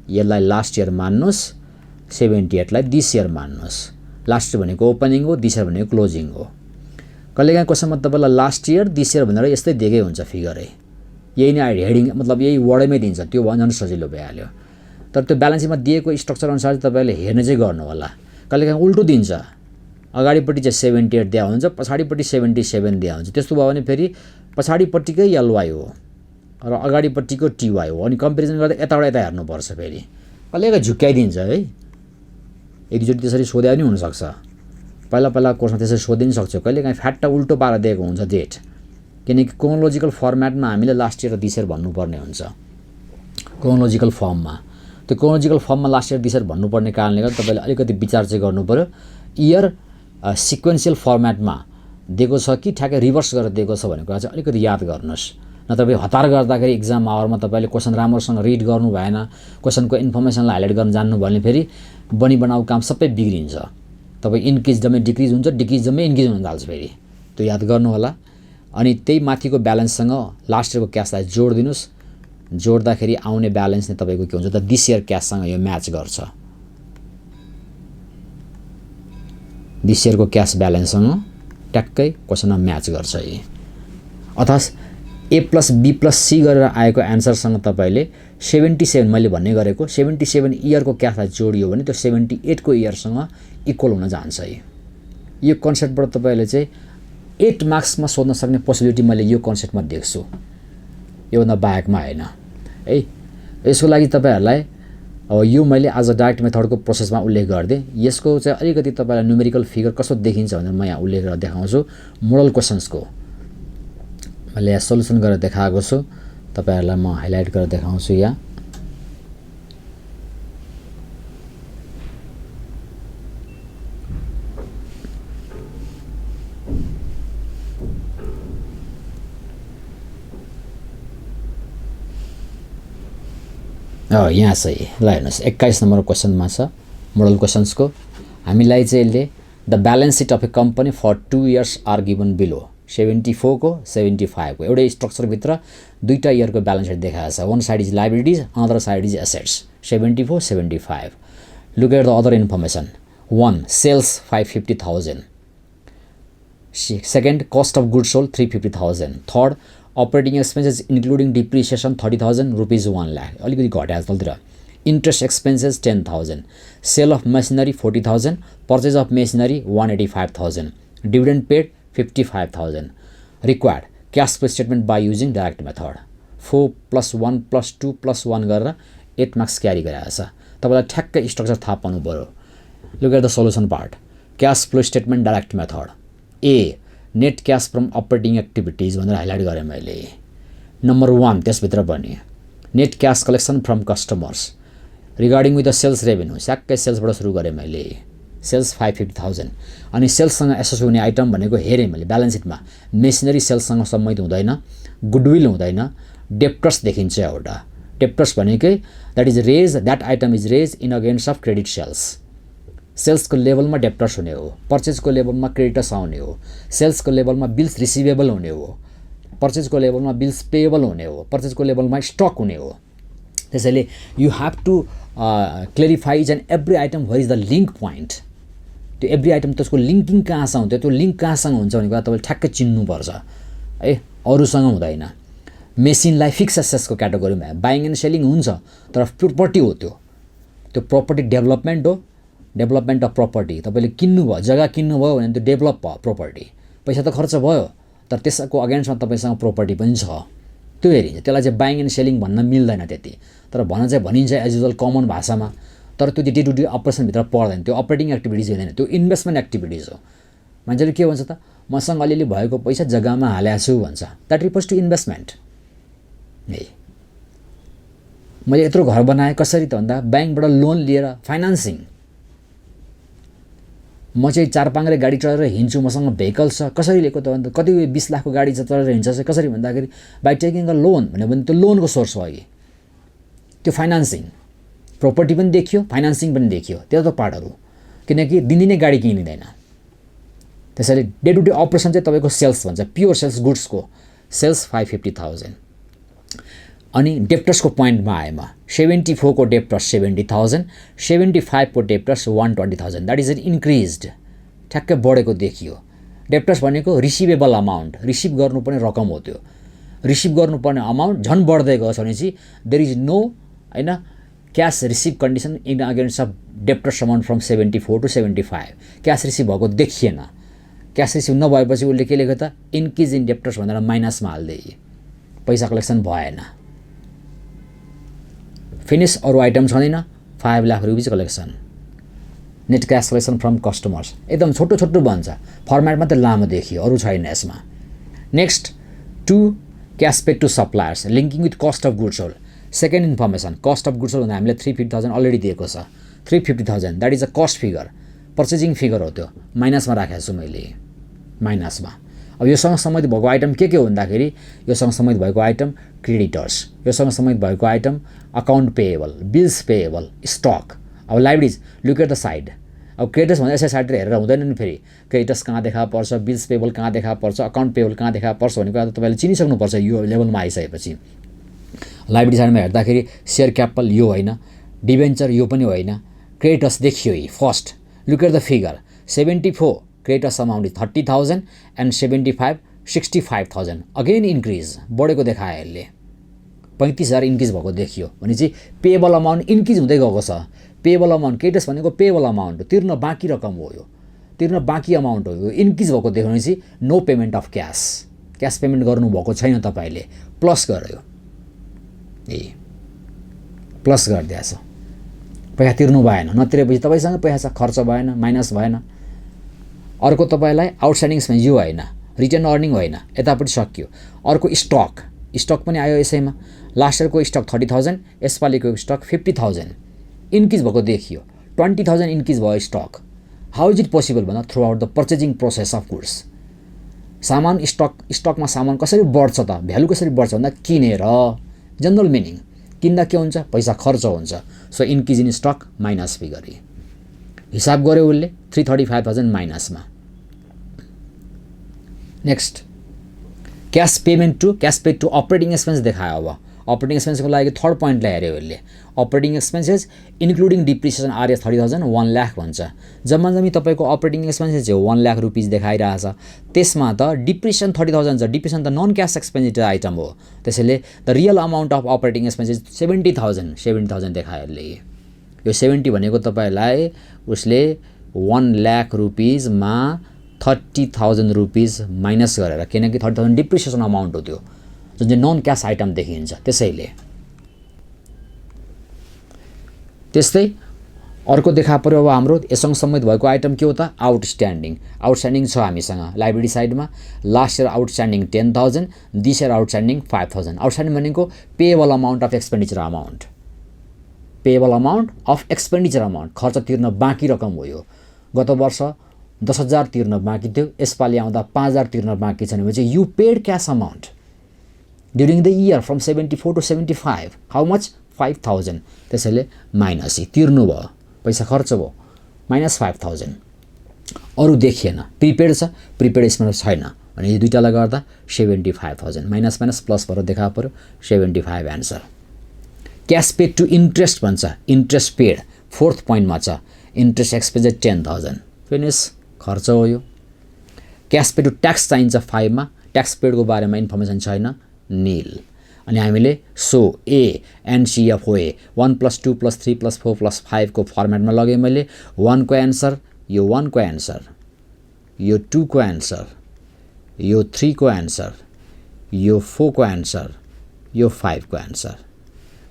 यसलाई लास्ट इयर मान्नुहोस्, 78 लाई दिस इयर मान्नुहोस्। लास्ट इयर भनेको ओपनिङ हो, दिस इयर भनेको क्लोजिङ हो। कहिलेकाहीँ क्वेसनमा तपाईँलाई लास्ट इयर दिस इयर भनेर यस्तै दिएकै हुन्छ फिगरै, यही नै हेडिङ मतलब यही वर्डमै दिन्छ, त्यो भयो झन् सजिलो भइहाल्यो। तर त्यो ब्यालेन्स सिटमा दिएको स्ट्रक्चर अनुसार तपाईँले हेर्ने चाहिँ गर्नु होला। कहिलेकाहीँ उल्टो दिन्छ, अगाडिपट्टि चाहिँ 78 दिएको हुन्छ, पछाडिपट्टि 77 दिएको हुन्छ। त्यस्तो भयो भने फेरि पछाडिपट्टिकै एलवाई हो र अगाडिपट्टिको टिवाई हो, अनि कम्पेरिजन गर्दा यताबाट यता हेर्नुपर्छ। फेरि कहिलेकाहीँ झुक्क्याइदिन्छ है, एक दुईचोटि त्यसरी सोधे पनि हुनसक्छ। पहिला कोर्समा त्यसरी सोधिन सक्छौँ, कहिलेकाहीँ फ्याट्टा उल्टो पारा दिएको हुन्छ डेट, किनकि क्रोनोलोजिकल फर्मेटमा हामीले लास्ट इयर र दिस इयर भन्नुपर्ने हुन्छ। क्रोनोलोजिकल फर्ममा, त्यो क्रोनोलोजिकल फर्ममा लास्ट इयर दिस इयर भन्नुपर्ने कारणले गर्दा तपाईँले अलिकति विचार चाहिँ गर्नु पऱ्यो। इयर सिक्वेन्सियल फर्मेटमा दिएको छ कि ठ्याक्कै रिभर्स गरेर दिएको छ भन्ने कुरा चाहिँ अलिकति याद गर्नुहोस्। नत्र हतार गर्दाखेरि इक्जाम आवरमा तपाईँले क्वेसन राम्रोसँग रिड गर्नु भएन, क्वेसनको इन्फर्मेसनलाई हाइलाइट गर्न जान्नु भने फेरि बनी बनाऊ काम सबै बिग्रिन्छ। तपाईँ इन्क्रिज जम्मै डिक्रिज हुन्छ, डिक्रिज जम्मै इन्क्रिज हुन थाल्छ, फेरि त्यो याद गर्नु होला। अनि त्यही माथिको ब्यालेन्ससँग लास्ट इयरको क्यासलाई जोडिदिनुहोस्। जोड्दाखेरि आउने ब्यालेन्स नै तपाईँको के हुन्छ त दिस इयर क्याससँग यो म्याच गर्छ। दिस इयरको क्यास ब्यालेन्ससँग ट्याक्कै क्वेसनमा म्याच गर्छ यी। अर्थात् ए प्लस बी प्लस सी गरेर आएको एन्सरसँग तपाईँले 77 मैले भन्ने गरेको 77 इयरको क्यासलाई जोडियो भने त्यो 78 को इयरसँग इक्वल हुन जान्छ। यो कन्सेप्टबाट तपाईँले चाहिँ 8 मार्क्समा सोध्न सक्ने पोसिबिलिटी मैले यो कन्सेप्टमा देख्छु, योभन्दा बाहेकमा होइन है। यसको लागि तपाईँहरूलाई अब यो मैले आज डाइरेक्ट मेथडको प्रोसेसमा उल्लेख गरिदिएँ। यसको चाहिँ अलिकति तपाईँलाई न्युमेरिकल फिगर कस्तो देखिन्छ भनेर म यहाँ उल्लेख गरेर देखाउँछु। मोडल क्वेसन्सको मैले यहाँ सोल्युसन गरेर देखाएको छु, तपाईँहरूलाई म हाइलाइट गरेर देखाउँछु। यहाँ यहाँ चाहिँ ल हेर्नुहोस् 21 नम्बर क्वेसनमा छ मोडल क्वेसन्सको। हामीलाई चाहिँ यसले the balance sheet of a company for 2 years are given below 74 को 75 को एउटै स्ट्रक्चरभित्र दुईटा इयरको ब्यालेन्स सिट देखाएको छ। One side is liabilities, another side is assets. 74 75। Look at the other information. 1 sales 550,000, second cost of goods sold 350,000, third operating expenses including depreciation 30,000 rupees 1 lakh, अलिकति घट्या तलतिर। Interest expenses 10,000, sale of machinery 40,000, purchase of machinery 185,000, dividend paid 55,000। Required cash flow statement by using direct method. 4 + 1 + 2 + 1 गरेर 8 marks क्यारी गराएको छ। तपाईँलाई ठ्याक्कै structure थाहा पाउनु पऱ्यो। Look at the solution part. Cash flow statement direct method. A net cash from operating activities भनेर highlight गरेँ मैले। नम्बर 1 त्यसभित्र पनि net cash collection from customers regarding with the sales revenue, स्याक्कै सेल्सबाट सुरु गरेँ मैले। सेल्स 550,000 अनि सेल्ससँग एसोसिएट हुने आइटम भनेको हेरेँ मैले ब्यालेन्स सिटमा। मेसिनरी सेल्ससँग सम्बन्धित हुँदैन, गुडविल हुँदैन, डेप्टर्स देखिन्छ एउटा। डेप्टर्स भनेकै that is raise, that item is raise in against of credit sales. सेल्सको लेभलमा डेप्टर्स हुने हो, पर्चेजको लेभलमा क्रेडिटर्स आउने हो, सेल्सको लेभलमा बिल्स रिसिभेबल हुने हो, पर्चेजको लेभलमा बिल्स पेएबल हुने हो, पर्चेजको लेभलमा स्टक हुने हो। त्यसैले you have to clarify each and every item where is the link point. त्यो एभ्री आइटम त्यसको लिङ्किङ कहाँसँग हुन्छ, त्यो लिङ्क कहाँसँग हुन्छ भन्ने कुरा तपाईँले ठ्याक्कै चिन्नुपर्छ है, अरूसँग हुँदैन। मेसिनलाई फिक्स एसेट्सको क्याटेगोरीमा बाइङ एन्ड सेलिङ हुन्छ, तर प्रोपर्टी हो त्यो प्रोपर्टी डेभलपमेन्ट हो, डेभलपमेन्ट अफ प्रपर्टी। तपाईँले किन्नुभयो, जग्गा किन्नुभयो भने त्यो डेभलप भयो प्रपर्टी, पैसा त खर्च भयो, तर त्यसको अगेन्स्टमा तपाईँसँग प्रपर्टी पनि छ, त्यो हेरिन्छ। त्यसलाई चाहिँ बाइङ एन्ड सेलिङ भन्न मिल्दैन त्यति, तर भनिन्छ एज युजल कमन भाषामा, तर त्यो डे टु डे अपरेसनभित्र पर्दैन, त्यो अपरेटिङ एक्टिभिटिज हुँदैन, त्यो इन्भेस्टमेन्ट एक्टिभिटिज हो। मान्छेले के भन्छ त, मसँग अलिअलि भएको पैसा जग्गामा हालेको छु भन्छ, द्याट रिफर्स टु इन्भेस्टमेन्ट। है मैले यत्रो घर बनाएँ कसरी त भन्दा ब्याङ्कबाट लोन लिएर फाइनान्सिङ। म चाहिँ 4-5 गाडी चलाएर हिँड्छु, मसँग भेहिकल छ, कसरी लिएको त भन्दा कति 20 लाखको गाडी चलाएर हिँड्छ चाहिँ कसरी भन्दाखेरि बाई टेकिङ अ लोन भन्यो भने त्यो लोनको सोर्स हो अघि, त्यो फाइनान्सिङ। प्रपर्टी पनि देखियो, फाइनान्सिङ पनि देखियो, त्यो त पार्टहरू, किनकि दिनदिनै गाडी किनिँदैन। त्यसैले डे टु डे अपरेसन चाहिँ तपाईँको सेल्स भन्छ, प्योर सेल्स गुड्सको सेल्स 550,000। अनि डेप्टर्सको पोइन्टमा आएँ म। 74 को डेप्टर्स 70,000, 75 को डेप्टर्स 120,000, द्याट इज एन इन्क्रिज्ड, ठ्याक्कै बढेको देखियो। डेप्टर्स भनेको रिसिभेबल अमाउन्ट, रिसिभ गर्नुपर्ने रकम हो, त्यो रिसिभ गर्नुपर्ने अमाउन्ट झन् बढ्दै गयो भनेपछि देयर इज नो होइन cash receive condition in against of debtors amount from 74 to 75। Cash receive भएको देखिएन। क्यास रिसिभ नभएपछि उसले के लेख्यो त, इन्क्रिज इन डेप्टर्स भनेर माइनसमा हाल्दै, पैसा कलेक्सन भएन। फिनिस अरू आइटम छैन, 5 लाख rupees collection. Net cash collection from customers एकदम छोटो छोटो भन्छ, फर्मेट मात्रै लामो देखियो, अरू छैन यसमा। Next 2 cash paid to suppliers linking with cost of goods sold. Second information, cost of goods sold भन्दा हामीले 350,000 अलरेडी दिएको छ। 350,000 that is a cost figure, purchasing figure हो, त्यो माइनसमा राखेको छु मैले, माइनसमा। अब योसँग सम्बन्धित भएको आइटम के हो भन्दाखेरि योसँग सम्बन्धित भएको आइटम क्रेडिटर्स, योसँग सम्बन्धित भएको item account payable, bills payable, stock. अब liabilities look at the side. अब क्रेडिटर्स भन्दा यसै साइडतिर हेरेर हुँदैन नि, फेरि क्रेडिटर्स कहाँ देखा पर्छ, बिल्स पेएबल कहाँ देखा पर्छ, अकाउन्ट पेएबल कहाँ देखा पर्छ भन्ने कुरा त तपाईँले चिनिसक्नुपर्छ यो लेभलमा आइसकेपछि। लाइबिलिटी साइडमा हेर्दाखेरि सेयर क्यापिटल यो होइन, डिभेन्चर यो पनि होइन, क्रेडिटर्स देखियो यी first. Look at the figure. 74 creditors amount is 30,000 and 75 65,000, again increase, बढेको देखायो यसले। 35,000 इन्क्रिज भएको देखियो भनेपछि पेएबल अमाउन्ट इन्क्रिज हुँदै गएको छ। पेएबल अमाउन्ट क्रेडिटर्स भनेको पेएबल अमाउन्ट हो, तिर्न बाँकी रकम हो, यो तिर्न बाँकी अमाउन्ट हो, यो इन्क्रिज भएको देख्यो भनेपछि no payment of cash, cash payment गर्नुभएको छैन तपाईँले, प्लस गर्यो, ए प्लस गरिदिएछ। पैसा तिर्नु भएन, नतिरेपछि तपाईँसँग पैसा छ, खर्च भएन, माइनस भएन। अर्को तपाईँलाई आउटस्ट्यान्डिङ एक्सपेन्स यो होइन, रिटर्न अर्निङ होइन, यतापट्टि सकियो। अर्को स्टक पनि आयो यसैमा। लास्ट इयरको स्टक 30,000, यसपालिको स्टक 50,000 इन्क्रिज भएको देखियो। 20,000 इन्क्रिज भयो stock. How is it possible भन्दा through out the purchasing process of goods. सामान स्टकमा सामान कसरी बढ्छ त, भ्यालु कसरी बढ्छ भन्दा किनेर। जनरल मिनिङ किन्दा के हुन्छ, पैसा खर्च हुन्छ। So increase in stock minus figure हिसाब गर्यो उसले 335,000 माइनसमा। Next cash paid to operating expense देखायो। अब अपरेटिङ एक्सपेन्सको लागि थर्ड पोइन्टलाई हेऱ्यो उसले। Operating expenses including depreciation RS 30,000 1 lakh भन्छ। जम्मा जम्मी तपाईँको अपरेटिङ एक्सपेन्सेस चाहिँ 1 लाख रुपिस देखाइरहेछ। त्यसमा त डिप्रिसिएसन 30,000 छ। डिप्रिसिएसन त नन क्यास एक्सपेन्डिचर आइटम हो। त्यसैले the real amount of operating expenses 70,000 देखायो उसले। यो 70 भनेको तपाईँलाई उसले 1 लाख रुपिसमा 30,000 रुपिस माइनस गरेर, किनकि 30,000 डिप्रिसिएसन अमाउन्ट हो त्यो, जुन चाहिँ नन क्यास आइटम देखिन्छ। त्यसैले त्यस्तै अर्को देखा पर्यो। अब हाम्रो यससँग सम्बन्धित भएको आइटम के हो त, आउटस्ट्यान्डिङ छ हामीसँग लाइब्रेरी साइडमा। Last year outstanding 10,000, this year outstanding 5,000। Outstanding भनेको payable amount of expenditure amount, खर्च तिर्न बाँकी रकम हो यो। गत वर्ष 10,000 तिर्न बाँकी थियो, यसपालि आउँदा 5,000 तिर्न बाँकी छ भनेपछि you paid cash amount during the year from 74 to 75। How much, 5,000। त्यसैले माइनस तिर्नु भयो, पैसा खर्च भयो, माइनस 5,000। अरू देखिएन। प्रिपेड छ, प्रिपेड यसमा छैन भने यो दुईटालाई गर्दा 75,000 माइनस प्लस भएर देखा पर्यो 75 answer. Cash paid to interest भन्छ। इन्ट्रेस्ट पेड फोर्थ पोइन्टमा छ। इन्ट्रेस्ट एक्सपेन्सेस 10,000 फिनिस, खर्च हो यो। क्यास पेड टु ट्याक्स चाहिन्छ 5 मा। ट्याक्स पेडको बारेमा इन्फर्मेसन छैन, नील। अनि हामीले सो ए एनसिएफ हो 1 + 2 + 3 + 4 + 5 को फर्मेटमा लगेँ मैले। 1 को एन्सर, यो 1 को एन्सर, यो 2 को एन्सर, यो 3 को एन्सर, यो 4 को एन्सर, यो 5 को एन्सर।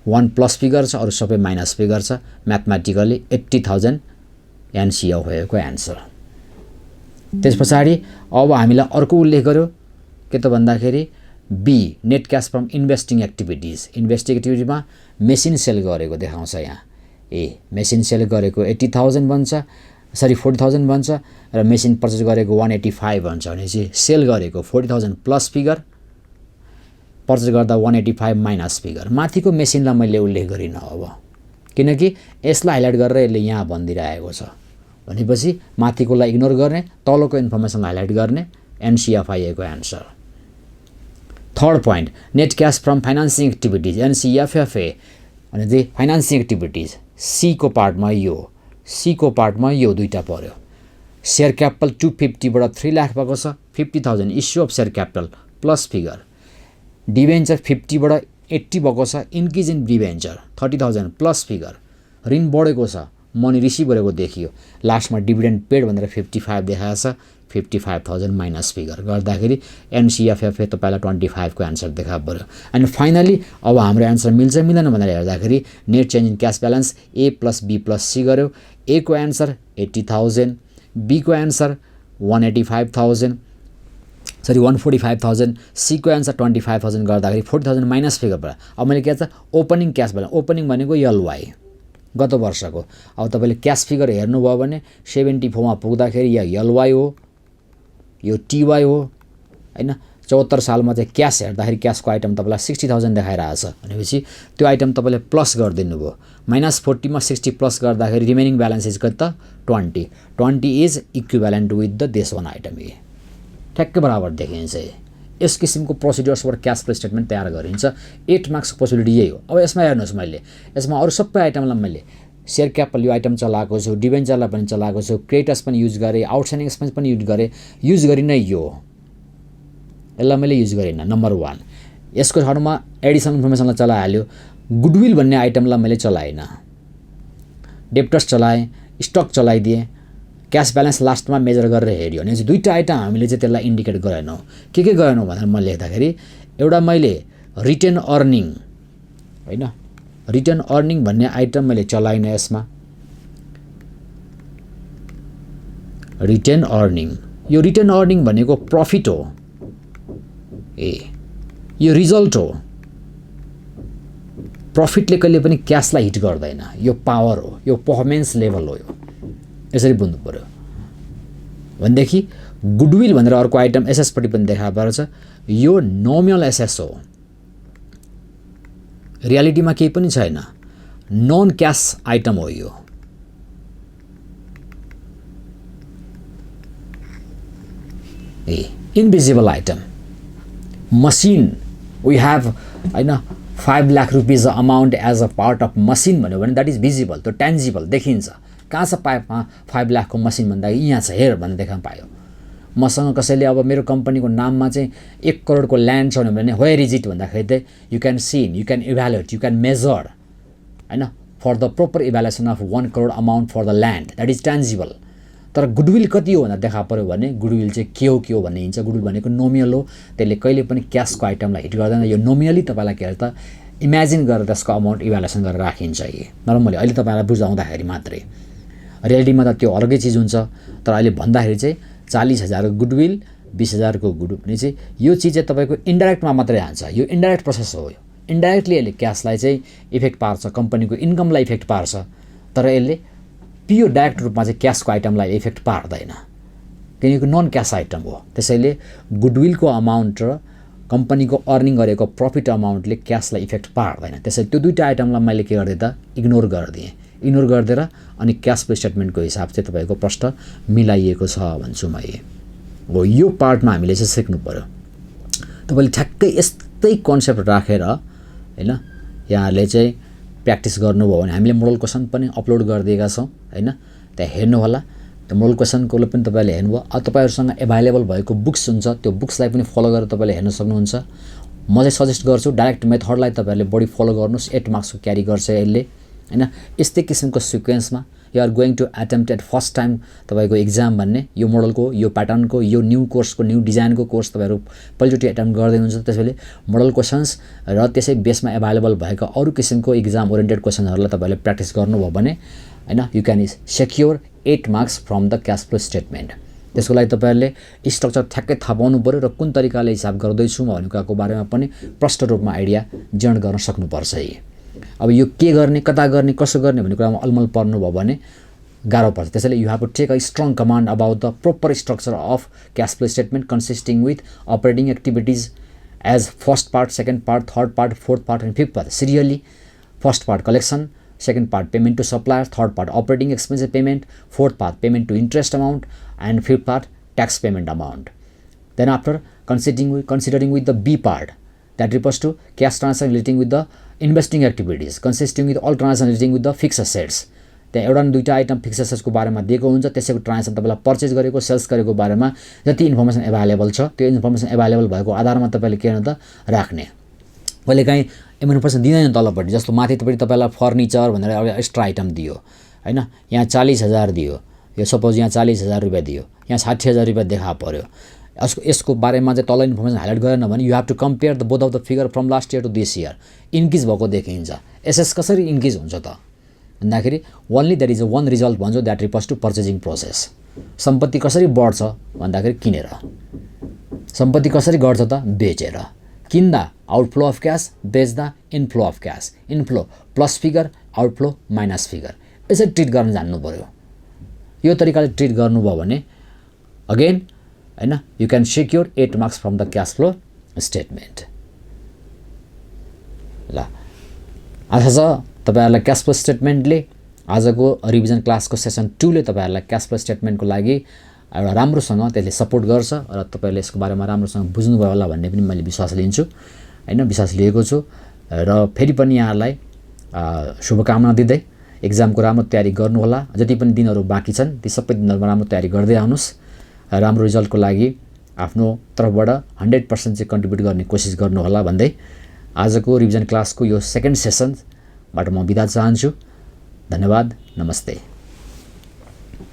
1 प्लस फिगर छ, अरू सबै माइनस फिगर छ। म्याथमेटिकली 80,000 एनसिएफ भएको एन्सर। त्यस पछाडि अब हामीलाई अर्को उल्लेख गर्यो के त भन्दाखेरि B net cash from investing एक्टिभिटीमा मेसिन सेल गरेको देखाउँछ यहाँ। मेसिन सेल गरेको 80,000 भन्छ, 40,000 भन्छ र मेसिन पर्चेस गरेको 185 भन्छ भनेपछि सेल गरेको 40,000 प्लस फिगर, पर्चेस गर्दा 185 माइनस फिगर। माथिको मेसिनलाई मैले उल्लेख गरिनँ अब, किनकि यसलाई हाइलाइट गरेर यसले यहाँ भनिदिइरहेको छ भनेपछि माथिकोलाई इग्नोर गर्ने, तलको इन्फर्मेसनलाई हाइलाइट गर्ने। एनसिएफआईएको answer. Third point net cash from financing activities NCFFA भनेपछि फाइनान्सिङ एक्टिभिटिज सीको पार्टमा यो दुईटा पर्यो। सेयर क्यापिटल 250बाट 3 लाख भएको छ, 50,000 issue of share capital plus figure. Debenture 50बाट 80 भएको छ, increase in debenture 30,000 plus figure. ऋण बढेको छ, मनी रिसिभ गरेको देखियो। लास्टमा डिभिडेन्ड पेड भनेर 55 देखाएको छ, 55,000 माइनस फिगर गर्दाखेरि एनसिएफएफए तपाईँलाई 25 को एन्सर देखा पर्यो। एन्ड फाइनली अब हाम्रो एन्सर मिल्छ मिल्दैन भनेर हेर्दाखेरि net change in cash balance A plus B plus C गर्यो। ए को एन्सर 80,000, बी को एन्सर 145,000, सी को एन्सर 25,000 गर्दाखेरि 40,000 माइनस फिगर पर्यो। अब मैले के छ ओपनिङ क्यास ब्यालेन्स, ओपनिङ भनेको एलवाई गत वर्षको। अब तपाईँले क्यास फिगर हेर्नुभयो भने 74 मा पुग्दाखेरि या एलवाई हो, यो टिवाई हो हैन। 74 सालमा चाहिँ क्यास हेर्दाखेरि क्यासको आइटम तपाईँलाई 60,000 देखाइरहेछ भनेपछि त्यो आइटम तपाईँले प्लस गरिदिनु भयो। -40 मा 60 प्लस गर्दाखेरि रिमेनिङ ब्यालेन्स इज कति त 20 is equivalent with the this one item. A ठ्याक्कै बराबर देखिन्छ। यस किसिमको प्रोसिड्युर्सबाट क्यास फ्लो स्टेटमेन्ट तयार गरिन्छ। 8 मार्क्सको पोसिबिलिटी यही हो। अब यसमा हेर्नुहोस्, मैले यसमा अरू सबै आइटमलाई मैले सेयर क्यापिटल यो आइटम चलाएको छु, डिभेन्चरलाई पनि चलाएको छु, क्रेडिटर्स पनि युज गरेँ, आउटस्ट्यान्डिङ एक्सपेन्स पनि युज गरिनँ। यसलाई मैले युज गरिनँ। नम्बर 1 यसको ठाउँमा एडिसनल इन्फर्मेसनलाई चलाइहाल्यो। गुडविल भन्ने आइटमलाई मैले चलाइनँ, डेप्टर्स चलाएँ, स्टक चलाइदिएँ, क्यास ब्यालेन्स लास्टमा मेजर गरेर हेऱ्यो भने चाहिँ दुईवटा आइटम हामीले चाहिँ त्यसलाई इन्डिकेट गरेनौँ। के गरेनौँ भनेर म लेख्दाखेरि एउटा मैले रिटर्न अर्निङ भन्ने आइटम मैले चलाइनँ यसमा, रिटेन अर्निङ, यो रिटेन अर्निङ भनेको प्रफिट हो, यो रिजल्ट हो। प्रफिटले कहिले पनि क्यासलाई हिट गर्दैन, यो पावर हो, यो पर्फर्मेन्स लेभल हो। यो यसरी बुझ्नु पर्यो। भनेदेखि गुडविल भनेर अर्को आइटम एसएसपट्टि पनि देखा पर्छ, यो नोमिनल एसएस हो, रियालिटीमा केही पनि छैन, नन क्यास आइटम हो यो। Invisible item. Machine we have होइन 5 लाख rupees amount as a part of machine भन्यो भने द्याट इज भिजिबल, त्यो ट्यान्जिबल देखिन्छ। कहाँ छ 5 लाखको मसिन भन्दाखेरि यहाँ छ हेर भन्ने देखा पायो। मसँग कसैले अब मेरो कम्पनीको नाममा चाहिँ 1 करोडको ल्यान्ड छ भने वेयर इज इट भन्दाखेरि चाहिँ you can see, you can evaluate, you can measure होइन for the proper evaluation of 1 crore amount for the land, that is tangible. तर गुडविल कति हो भनेर देखा पऱ्यो भने गुडविल चाहिँ के हो भन्ने हिन्छ। गुडविल भनेको नोमिनल हो, त्यसले कहिले पनि क्यासको आइटमलाई हिट गर्दैन। यो नोमिनली तपाईँलाई के त इमेजिन गरेर त्यसको अमाउन्ट इभ्यालुएसन गरेर राखिन्छ। नर्मली अहिले तपाईँलाई बुझाउँदाखेरि मात्रै, रियालिटीमा त त्यो अलग्गै चिज हुन्छ। तर अहिले भन्दाखेरि चाहिँ 40,000 को गुडविल, 20,000 को गुडविल भने चाहिँ यो चिज चाहिँ तपाईँको इन्डाइरेक्टमा मात्रै हान्छ। यो इन्डाइरेक्ट प्रोसेस हो। यो इन्डाइरेक्टली यसले क्यासलाई चाहिँ इफेक्ट पार्छ, कम्पनीको इन्कमलाई इफेक्ट पार्छ। तर यसले प्योर डाइरेक्ट रूपमा चाहिँ क्यासको आइटमलाई इफेक्ट पार्दैन, किनकि नन क्यास आइटम हो। त्यसैले गुडविलको अमाउन्ट र कम्पनीको अर्निङ गरेको प्रफिट अमाउन्टले क्यासलाई इफेक्ट पार्दैन। त्यसैले त्यो दुईवटा आइटमलाई मैले के गरिदिएँ त इग्नोर गरिदिएँ। इग्नोर गरिदिएर अनि क्यास फ्लो स्टेटमेन्टको हिसाब चाहिँ तपाईँको प्रश्न मिलाइएको छ भन्छु म। हो यो पार्टमा हामीले चाहिँ सिक्नु पऱ्यो। तपाईँले ठ्याक्कै यस्तै कन्सेप्ट राखेर होइन यहाँहरूले चाहिँ प्र्याक्टिस गर्नुभयो भने हामीले मोडल क्वेसन पनि अपलोड गरिदिएका छौँ होइन, त्यहाँ हेर्नु होला। त्यो मोडल क्वेसनको पनि तपाईँले हेर्नुभयो। अब तपाईँहरूसँग एभाइलेबल भएको बुक्स हुन्छ, त्यो बुक्सलाई पनि फलो गरेर तपाईँले हेर्न सक्नुहुन्छ। म चाहिँ सजेस्ट गर्छु डाइरेक्ट मेथडलाई तपाईँहरूले बढी फलो गर्नुहोस्। 8 मार्क्सको क्यारी गर्छ यसले होइन। यस्तै किसिमको सिक्वेन्समा you are going to attempt at first time तपाईँको इक्जाम भन्ने यो मोडलको, यो प्याटर्नको, यो न्यू कोर्सको, न्यू डिजाइनको कोर्स तपाईँहरू पहिलोचोटि एटेम्प्ट गर्दै हुनुहुन्छ। त्यसैले मोडल क्वेसन्स र त्यसै बेसमा एभाइलेबल भएको अरू किसिमको इक्जाम ओरिएन्टेड क्वेसनहरूलाई तपाईँहरूले प्र्याक्टिस गर्नुभयो भने होइन you can secure 8 marks from the cash flow statement. त्यसको लागि तपाईँहरूले स्ट्रक्चर ठ्याक्कै थाहा पाउनु पऱ्यो र कुन तरिकाले हिसाब गर्दैछु म भन्ने कुराको बारेमा पनि प्रष्ट रूपमा आइडिया जेनेरेट गर्न सक्नुपर्छ। अब यो के गर्ने, कता गर्ने, कसो गर्ने भन्ने कुरामा अलमल पर्नुभयो भने गाह्रो पर्छ। त्यसैले you have to take a strong command about the proper structure of cash flow statement consisting with operating activities as first part, second part, third part, fourth part and fifth part serially. First part collection, second part payment to supplier, third part operating expenses payment, fourth part payment to interest amount, and fifth part tax payment amount. Then after considering with the B part, that refers to cash transaction relating with the investing activities consisting with all transactions relating with the fixed assets. त्यहाँ एउटा न दुईवटा item fix एसेट्सको बारेमा दिएको हुन्छ। त्यसैको transaction तपाईँलाई purchase गरेको, सेल्स गरेको बारेमा जति इन्फर्मेसन एभाइलेबल छ त्यो इन्फर्मेसन एभाइलेबल भएको आधारमा तपाईँले के गर्नु त राख्ने। कहिलेकाहीँ इन्फर्मेसन दिँदैन तलपट्टि, जस्तो माथिपट्टि तपाईँलाई फर्निचर भनेर एउटा एक्स्ट्रा आइटम दियो होइन, यहाँ 40,000 दियो, यो सपोज यहाँ 40,000 रुपियाँ दियो, यहाँ 60,000 रुपियाँ देखा पर्यो। यसको बारेमा चाहिँ तल इन्फर्मेसन हाइलाइट गरेन भने you have to compare the both of the figure from last year to this year. Increase भएको देखिन्छ। एसएस कसरी इन्क्रिज हुन्छ त भन्दाखेरि only that is a one result भन्छौँ, that refers to purchasing process. सम्पत्ति कसरी बढ्छ भन्दाखेरि किनेर, सम्पत्ति कसरी घट्छ त बेचेर। किन्दा आउटफ्लो अफ क्यास, बेच्दा inflow of cash. Inflow plus figure, outflow minus figure. यसरी ट्रिट गर्न जान्नु पऱ्यो। यो तरिकाले ट्रिट गर्नुभयो भने अगेन होइन you can secure 8 marks from the cash flow statement. ल आशा छ तपाईँहरूलाई क्यास फ्लो स्टेटमेन्टले आजको रिभिजन क्लासको सेसन 2 ले तपाईँहरूलाई क्यास फ्लो स्टेटमेन्टको लागि एउटा राम्रोसँग त्यसले सपोर्ट गर्छ र तपाईँले यसको बारेमा राम्रोसँग बुझ्नुभयो होला भन्ने पनि मैले विश्वास लिन्छु होइन, विश्वास लिएको छु। र फेरि पनि यहाँहरूलाई शुभकामना दिँदै एक्जामको राम्रो तयारी गर्नुहोला। जति पनि दिनहरू बाँकी छन् ती सबै दिनहरूमा राम्रो तयारी गर्दै आउनुहोस्। राम्रो रिजल्टको लागि आफ्नो तर्फबाट 100% चाहिँ कन्ट्रिब्युट गर्ने कोसिस गर्नुहोला भन्दै आजको रिभिजन क्लासको यो सेकेन्ड सेसनबाट म बिदा चाहन्छु। धन्यवाद, नमस्ते।